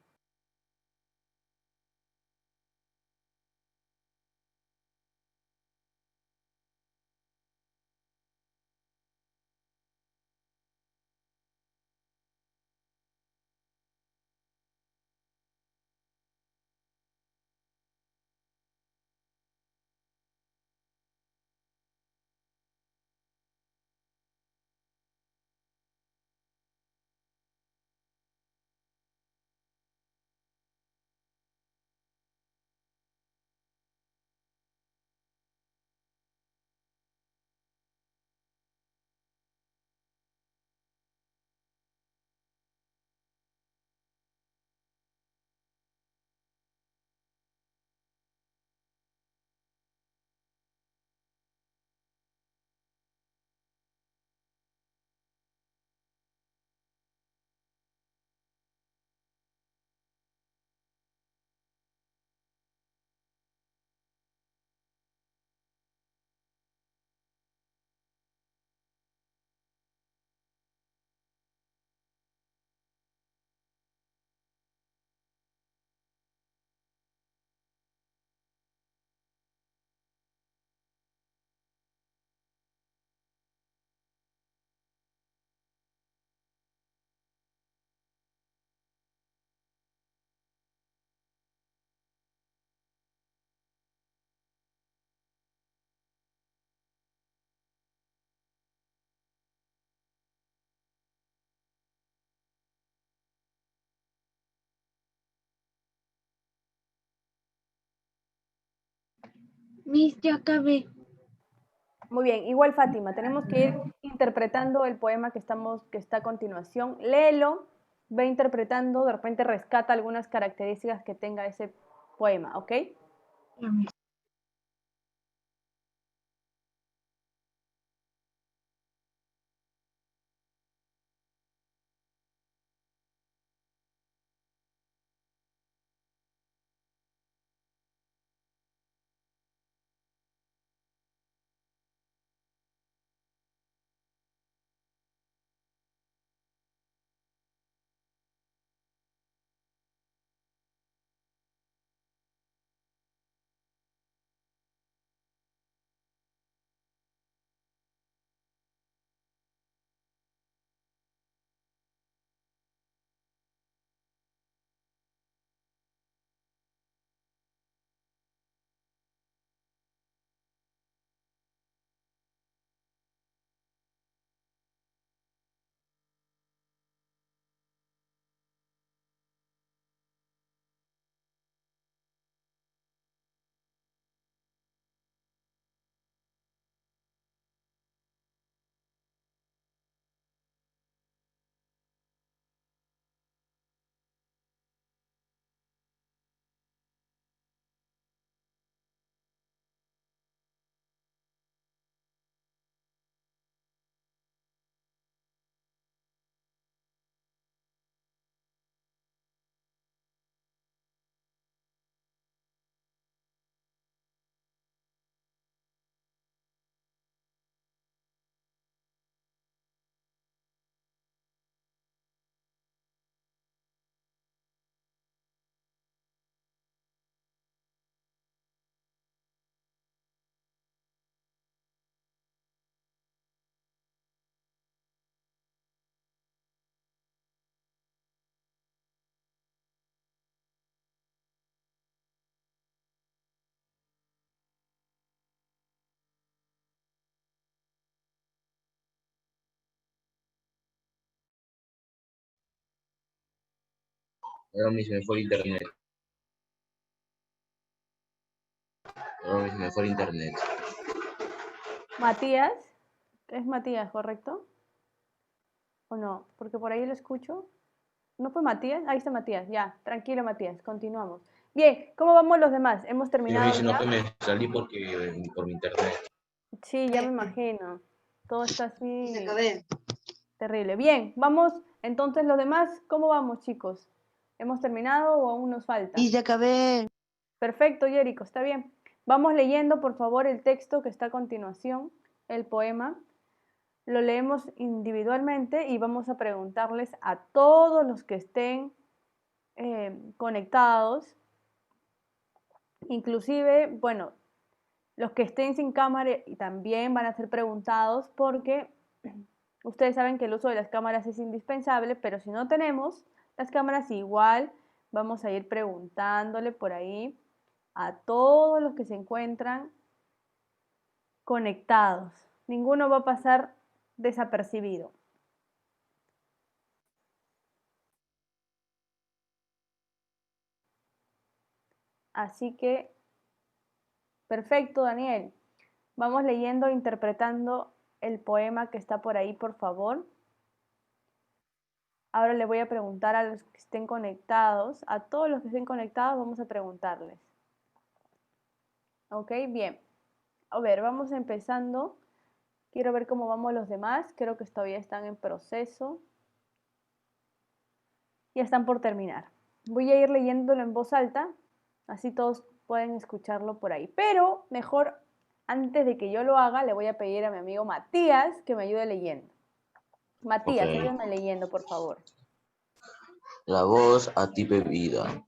Miss, ya acabé. Muy bien, igual Fátima, tenemos que ir interpretando el poema que está a continuación. Léelo, ve interpretando, de repente rescata algunas características que tenga ese poema, ¿ok? Ya, Miss. Ahora mismo me fue el internet. Ahora mismo me fue el internet. Matías, es Matías, ¿correcto? ¿O no? Porque por ahí lo escucho. ¿No fue Matías? Ahí está Matías, ya. Tranquilo, Matías, continuamos. Bien, ¿cómo vamos los demás? ¿Hemos Yo terminado no ya? que me salí porque por mi internet. Sí, ya me imagino. Todo está Y se así acabé. terrible. Bien, vamos. Entonces, los demás, ¿cómo vamos, chicos? ¿Hemos terminado o aún nos falta? Y ya acabé. Perfecto, Yérico, está bien. Vamos leyendo, por favor, el texto que está a continuación, el poema. Lo leemos individualmente y vamos a preguntarles a todos los que estén conectados, inclusive, bueno, los que estén sin cámara también van a ser preguntados porque ustedes saben que el uso de las cámaras es indispensable, pero si no tenemos las cámaras igual vamos a ir preguntándole por ahí a todos los que se encuentran conectados. Ninguno va a pasar desapercibido. Así que, perfecto, Daniel. Vamos leyendo e interpretando el poema que está por ahí, por favor. Ahora le voy a preguntar a los que estén conectados, a todos los que estén conectados vamos a preguntarles. Ok, bien. A ver, vamos empezando. Quiero ver cómo vamos los demás. Creo que todavía están en proceso. Ya están por terminar. Voy a ir leyéndolo en voz alta, así todos pueden escucharlo por ahí. Pero mejor, antes de que yo lo haga, le voy a pedir a mi amigo Matías que me ayude leyendo. Matías, Ok. ayúdame leyendo, por favor. La voz a ti bebida,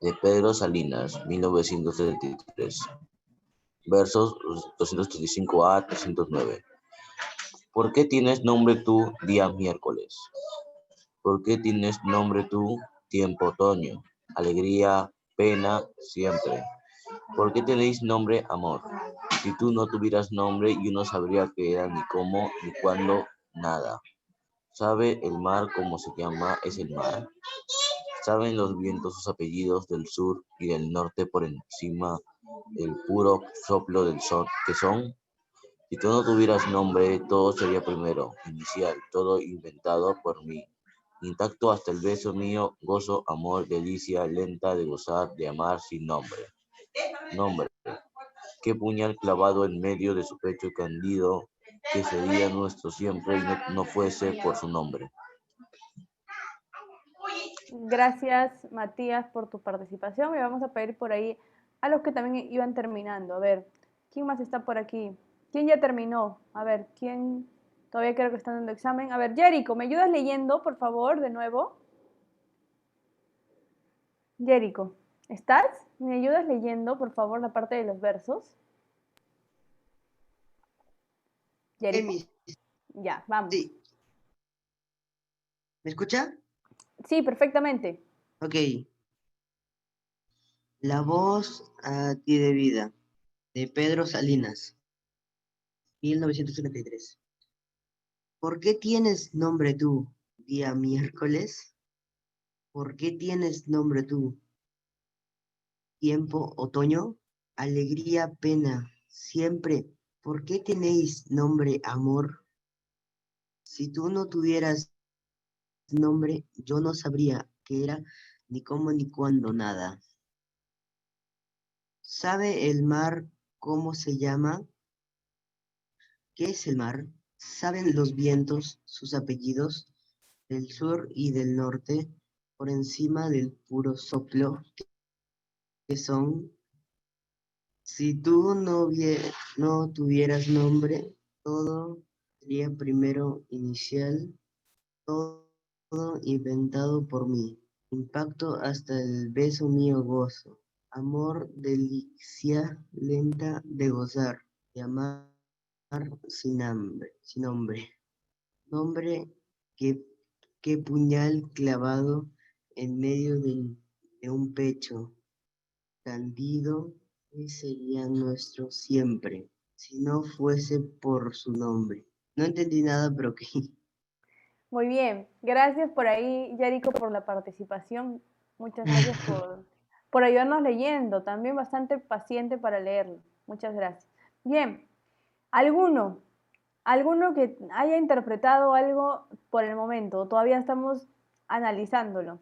de Pedro Salinas, 1973. Versos 235 a 309. ¿Por qué tienes nombre tú día miércoles? ¿Por qué tienes nombre tú tiempo otoño? Alegría, pena, siempre. ¿Por qué tenéis nombre amor? Si tú no tuvieras nombre, yo no sabría qué era, ni cómo, ni cuándo, nada. ¿Sabe el mar cómo se llama? Es el mar. ¿Saben los vientos sus apellidos del sur y del norte por encima del puro soplo del sol que son? Si tú no tuvieras nombre, todo sería primero, inicial, todo inventado por mí. Intacto hasta el beso mío, gozo, amor, delicia, lenta de gozar, de amar sin nombre. Nombre. Qué puñal clavado en medio de su pecho candido, que sería nuestro siempre y no fuese por su nombre. Gracias, Matías, por tu participación. Y vamos a pedir por ahí a los que también iban terminando. A ver, ¿quién más está por aquí? ¿Quién ya terminó? A ver, ¿quién todavía creo que están dando examen? A ver, Jerico, ¿me ayudas leyendo, por favor, de nuevo? Jerico, ¿estás? ¿Me ayudas leyendo, por favor, la parte de los versos? Jerico. Emi, Ya, vamos. sí. ¿Me escucha? Sí, perfectamente. Ok. La voz a ti de vida, de Pedro Salinas, 1973. ¿Por qué tienes nombre tú, día miércoles? ¿Por qué tienes nombre tú, tiempo otoño? Alegría, pena, siempre. ¿Por qué tenéis nombre amor? Si tú no tuvieras nombre, yo no sabría qué era, ni cómo, ni cuándo, nada. ¿Sabe el mar cómo se llama? ¿Qué es el mar? ¿Saben los vientos sus apellidos? Del sur y del norte, por encima del puro soplo que son. Si tú no tuvieras nombre, todo sería primero inicial, todo inventado por mí. Impacto hasta el beso mío gozo. Amor, delicia lenta de gozar, de amar sin hambre, sin nombre. Nombre que, que puñal clavado en medio de un pecho. Candido, ¿qué sería nuestro siempre si no fuese por su nombre? No entendí nada, pero que Muy bien, gracias por ahí, Yarico, por la participación. Muchas gracias por ayudarnos leyendo, también bastante paciente para leerlo. Muchas gracias. Bien, ¿alguno que haya interpretado algo por el momento? Todavía estamos analizándolo.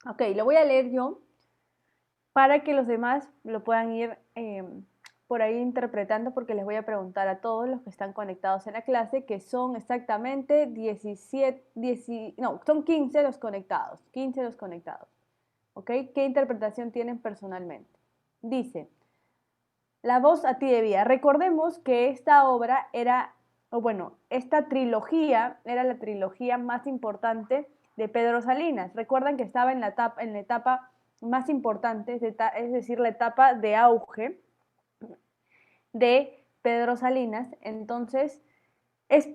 Ok, lo voy a leer yo para que los demás lo puedan ir por ahí interpretando, porque les voy a preguntar a todos los que están conectados en la clase, que son exactamente 15 los conectados, 15 los conectados. ¿Ok? ¿Qué interpretación tienen personalmente? Dice, La voz a ti de vida. Recordemos que esta obra era, o bueno, esta trilogía era la trilogía más importante de Pedro Salinas. Recuerdan que estaba en la etapa más importante, es decir, la etapa de auge de Pedro Salinas. Entonces, es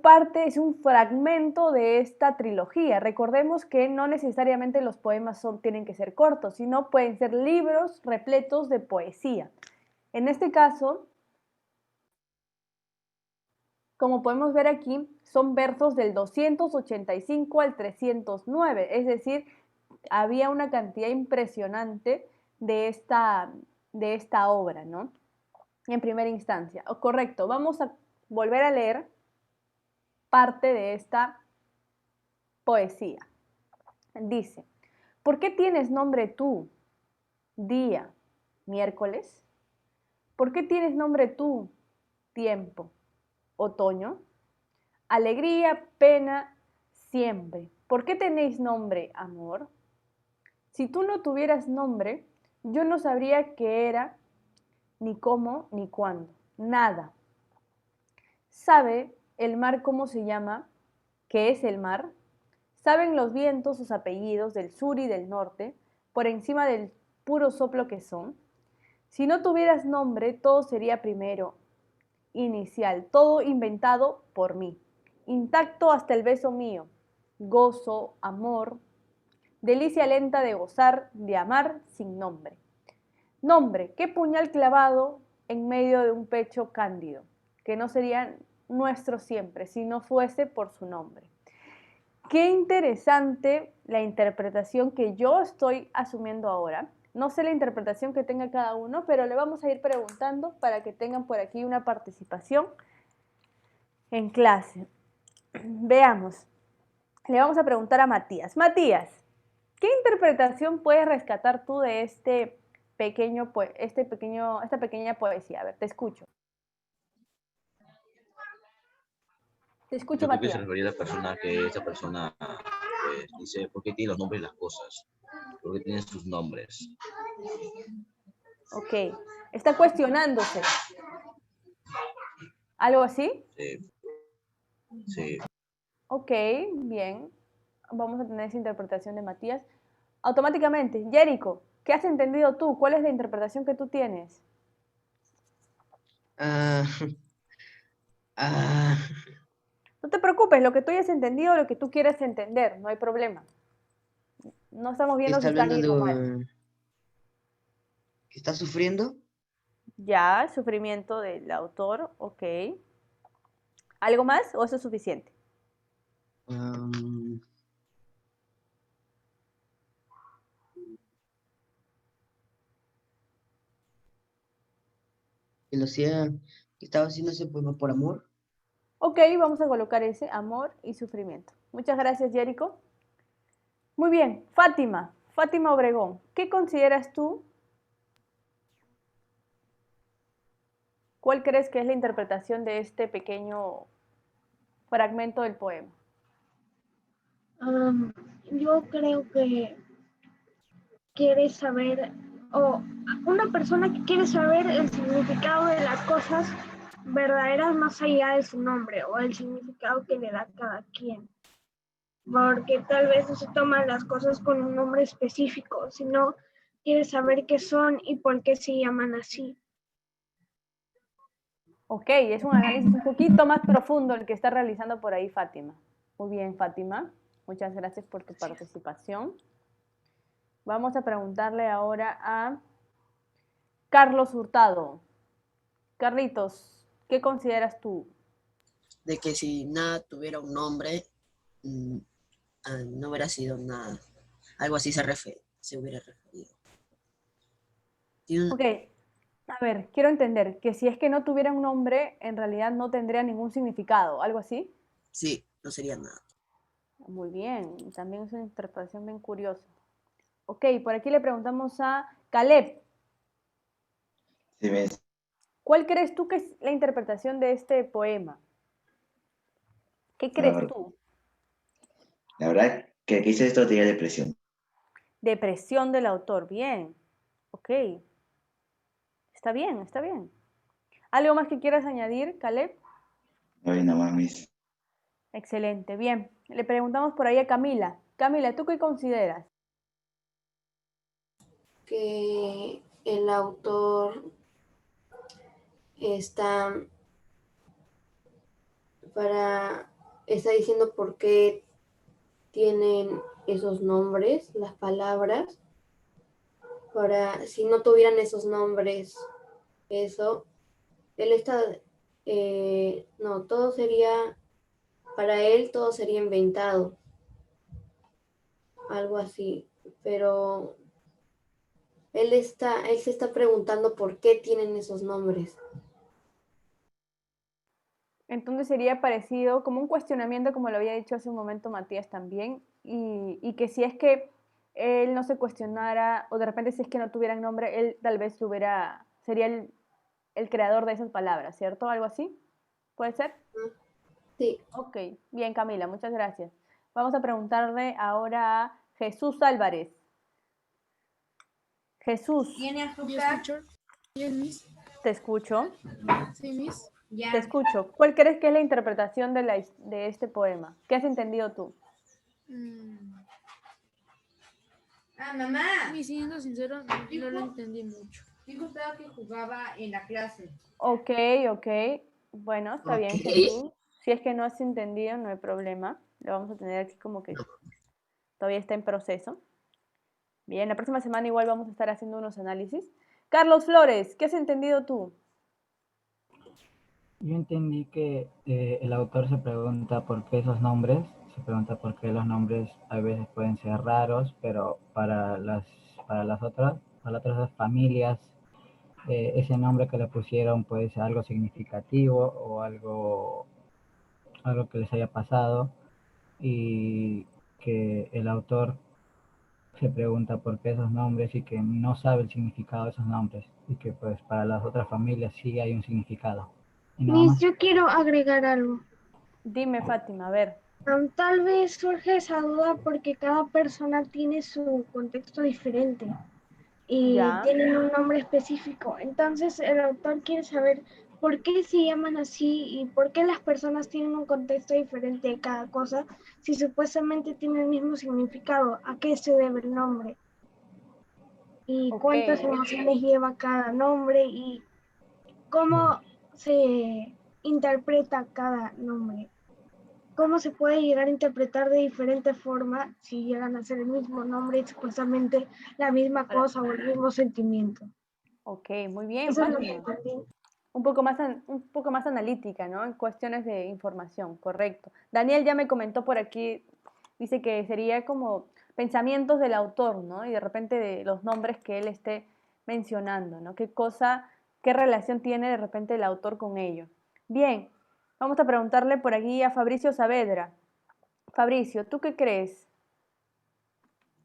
un fragmento de esta trilogía. Recordemos que no necesariamente los poemas tienen que ser cortos, sino pueden ser libros repletos de poesía. En este caso, como podemos ver aquí, son versos del 285 al 309, es decir, había una cantidad impresionante de esta obra, ¿no? En primera instancia. Correcto, vamos a volver a leer parte de esta poesía. Dice, ¿por qué tienes nombre tú, día, miércoles? ¿Por qué tienes nombre tú, tiempo, otoño? Alegría, pena, siempre. ¿Por qué tenéis nombre, amor? Si tú no tuvieras nombre, yo no sabría qué era, ni cómo, ni cuándo. Nada. ¿Sabe el mar cómo se llama? ¿Qué es el mar? ¿Saben los vientos sus apellidos del sur y del norte, por encima del puro soplo que son? Si no tuvieras nombre, todo sería primero, inicial, todo inventado por mí, intacto hasta el beso mío, gozo, amor, delicia lenta de gozar, de amar sin nombre. Nombre, qué puñal clavado en medio de un pecho cándido, que no sería nuestro siempre si no fuese por su nombre. Qué interesante la interpretación que yo estoy asumiendo ahora. No sé la interpretación que tenga cada uno, pero le vamos a ir preguntando para que tengan por aquí una participación en clase. Veamos. Le vamos a preguntar a Matías. Matías, ¿qué interpretación puedes rescatar tú de esta pequeña poesía? A ver, te escucho. Te escucho, Yo creo que Matías. se refería a la persona que esta persona dice, ¿por qué tiene los nombres de las cosas? ¿Por qué tienen sus nombres? Ok. Está cuestionándose. ¿Algo así? Sí. Sí. Ok, bien. Vamos a tener esa interpretación de Matías. Automáticamente, Jerico, ¿qué has entendido tú? ¿Cuál es la interpretación que tú tienes? No te preocupes, lo que tú hayas entendido, lo que tú quieras entender, no hay problema. No estamos viendo si Está está hablando bien o mal. de que está sufriendo. Ya, el sufrimiento del autor, ok. ¿Algo más o eso es suficiente? Que lo hacía, que estaba haciendo ese poema por amor. Ok, vamos a colocar ese, amor y sufrimiento. Muchas gracias, Jerico. Muy bien, Fátima Obregón, ¿qué consideras tú? ¿Cuál crees que es la interpretación de este pequeño fragmento del poema? Yo creo que quiere saber, o una persona que quiere saber el significado de las cosas verdaderas más allá de su nombre o el significado que le da cada quien. Porque tal vez no se toman las cosas con un nombre específico, sino quiere saber qué son y por qué se llaman así. Ok, es un análisis un poquito más profundo el que está realizando por ahí Fátima. Muy bien, Fátima. Muchas gracias por tu participación. Vamos a preguntarle ahora a Carlos Hurtado. Carlitos, ¿qué consideras tú? De que si nada tuviera un nombre, mm, no hubiera sido nada. Algo así se hubiera referido. Ok, a ver, quiero entender que si es que no tuviera un nombre, en realidad no tendría ningún significado, ¿algo así? Sí, no sería nada. Muy bien, también es una interpretación bien curiosa. Ok, por aquí le preguntamos a Caleb, Sí, ves. ¿cuál crees tú que es la interpretación de este poema? ¿Qué La, crees ver- tú? la verdad que aquí dice esto tenía depresión. Depresión del autor, bien. Ok, está bien, está bien. ¿Algo más que quieras añadir, Caleb? No hay nada más, Miss. Excelente, bien. Le preguntamos por ahí a Camila. Camila, ¿tú qué consideras? Que el autor está está diciendo por qué tienen esos nombres, las palabras, para si no tuvieran esos nombres, eso, él está, no, todo sería, para él todo sería inventado, algo así, pero él se está preguntando por qué tienen esos nombres. Entonces sería parecido como un cuestionamiento, como lo había dicho hace un momento Matías también, y que si es que él no se cuestionara, o de repente si es que no tuvieran nombre, él tal vez sería el creador de esas palabras, ¿cierto? ¿Algo así? ¿Puede ser? Sí. Ok, bien Camila, muchas gracias. Vamos a preguntarle ahora a Jesús Álvarez. Jesús, ¿Viene a azúcar? ¿Sí, Miss? te escucho. Sí, Miss. Ya. Te escucho. ¿Cuál crees que es la interpretación de este poema? ¿Qué has entendido tú? Mamá. Mi, siendo sincero, no lo entendí mucho. Dijo usted que jugaba en la clase. Ok, ok. Bueno, está bien, Ok. Jesús. Si es que no has entendido, no hay problema. Lo vamos a tener aquí como que todavía está en proceso. Bien, la próxima semana igual vamos a estar haciendo unos análisis. Carlos Flores, ¿qué has entendido tú? Yo entendí que el autor se pregunta por qué esos nombres, se pregunta por qué los nombres a veces pueden ser raros, pero para las otras dos familias, ese nombre que le pusieron puede ser algo significativo o algo que les haya pasado, y que el autor se pregunta por qué esos nombres y que no sabe el significado de esos nombres, y que pues para las otras familias sí hay un significado. Y nada Miss, más. yo quiero agregar algo. Dime, Fátima, a ver. Tal vez surge esa duda porque cada persona tiene su contexto diferente y Ya. tienen un nombre específico. Entonces el autor quiere saber por qué se llaman así y por qué las personas tienen un contexto diferente de cada cosa, si supuestamente tiene el mismo significado, a qué se debe el nombre y Ok. cuántas emociones lleva cada nombre y cómo se interpreta cada nombre. ¿Cómo se puede llegar a interpretar de diferente forma si llegan a ser el mismo nombre y supuestamente la misma cosa o el mismo sentimiento? Ok, muy bien, Eso es lo que Fátima. entendí. Un poco más analítica, ¿no? En cuestiones de información, correcto. Daniel ya me comentó por aquí, dice que sería como pensamientos del autor, ¿no? Y de repente de los nombres que él esté mencionando, ¿no? Qué relación tiene de repente el autor con ello. Bien, vamos a preguntarle por aquí a Fabricio Saavedra. Fabricio, ¿tú qué crees?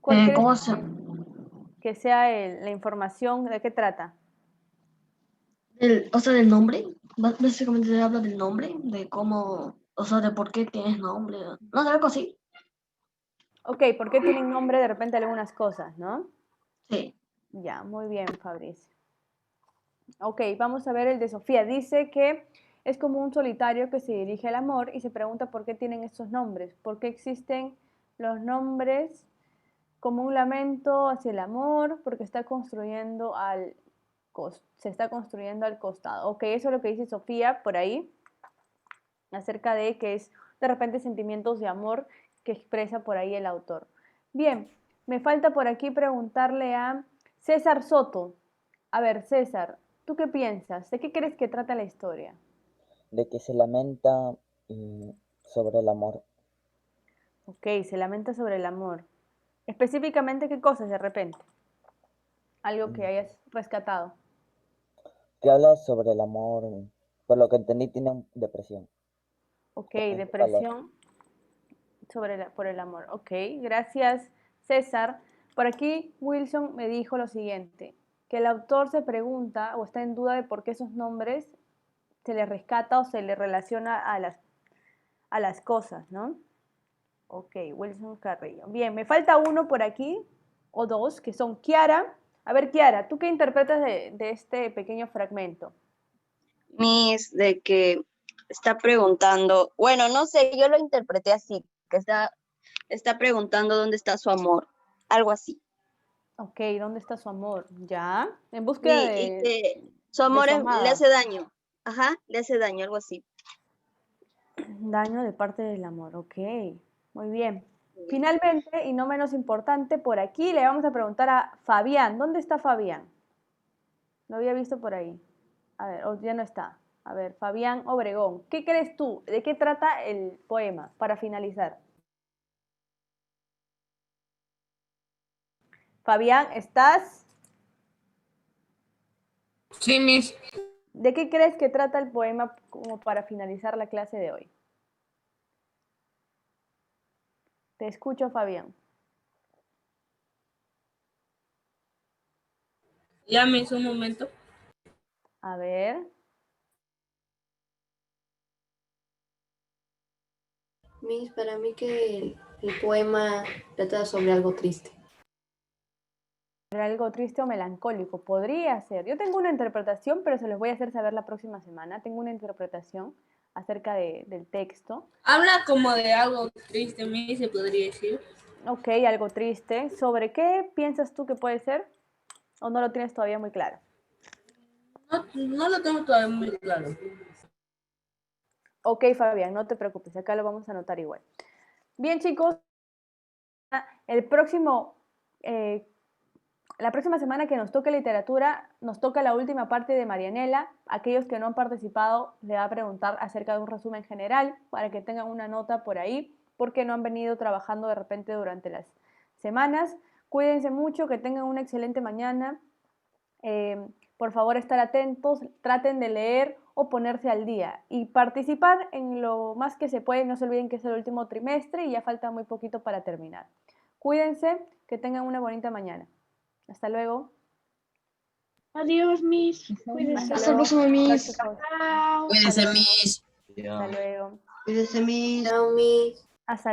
¿Cuál crees ¿Cómo se...? que sea la información? ¿De qué trata? O sea, del nombre. Básicamente se habla del nombre, de cómo, o sea, de por qué tienes nombre. No sé, algo así. Ok, ¿por qué tienen nombre de repente algunas cosas, no? Sí. Ya, muy bien, Fabricio. Ok, vamos a ver el de Sofía. Dice que es como un solitario que se dirige al amor y se pregunta por qué tienen estos nombres, por qué existen los nombres como un lamento hacia el amor, porque se está construyendo al costado. Ok, eso es lo que dice Sofía por ahí, acerca de que es de repente sentimientos de amor que expresa por ahí el autor. Bien, me falta por aquí preguntarle a César Soto. A ver, César, ¿tú qué piensas? ¿De qué crees que trata la historia? De que se lamenta sobre el amor. Ok, se lamenta sobre el amor. Específicamente, ¿qué cosas de repente? Algo que hayas rescatado. Que habla sobre el amor, por lo que entendí tiene depresión. Ok, depresión por el amor. Ok, gracias César. Por aquí Wilson me dijo lo siguiente, que el autor se pregunta o está en duda de por qué esos nombres se le rescata o se le relaciona a las cosas, ¿no? Ok, Wilson Carrillo. Bien, me falta uno por aquí, o dos, que son Kiara. A ver, Kiara, ¿tú qué interpretas de este pequeño fragmento? Miss, de que está preguntando, bueno, no sé, yo lo interpreté así, que está preguntando dónde está su amor, algo así. Ok, ¿dónde está su amor? ¿Ya? En búsqueda Y que su amor le hace daño, ajá, le hace daño, algo así. Daño de parte del amor, ok, muy bien. Finalmente, y no menos importante, por aquí le vamos a preguntar a Fabián. ¿Dónde está Fabián? Lo había visto por ahí. A ver, ya no está. A ver, Fabián Obregón. ¿Qué crees tú? ¿De qué trata el poema? Para finalizar. Fabián, ¿estás? Sí, Miss. ¿De qué crees que trata el poema como para finalizar la clase de hoy? Te escucho, Fabián. Ya, Miss, un momento. A ver. Miss, para mí que el poema trata sobre algo triste. Algo triste o melancólico, podría ser. Yo tengo una interpretación, pero se los voy a hacer saber la próxima semana. Tengo una interpretación acerca del texto. Habla como de algo triste, Miss, se podría decir. Ok, algo triste. ¿Sobre qué piensas tú que puede ser? ¿O no lo tienes todavía muy claro? No lo tengo todavía muy claro. Ok, Fabián, no te preocupes, acá lo vamos a anotar igual. Bien, chicos, el próximo, la próxima semana que nos toque literatura, nos toca la última parte de Marianela. Aquellos que no han participado, le va a preguntar acerca de un resumen general para que tengan una nota por ahí, porque no han venido trabajando de repente durante las semanas. Cuídense mucho, que tengan una excelente mañana. Por favor, estar atentos, traten de leer o ponerse al día y participar en lo más que se puede. No se olviden que es el último trimestre y ya falta muy poquito para terminar. Cuídense, que tengan una bonita mañana. Hasta luego. Adiós, Miss. Cuídense. Hasta el próximo, Miss. Chao. Cuídense, Miss. Hasta luego. Cuídese, Miss. Chao, Miss. Hasta luego.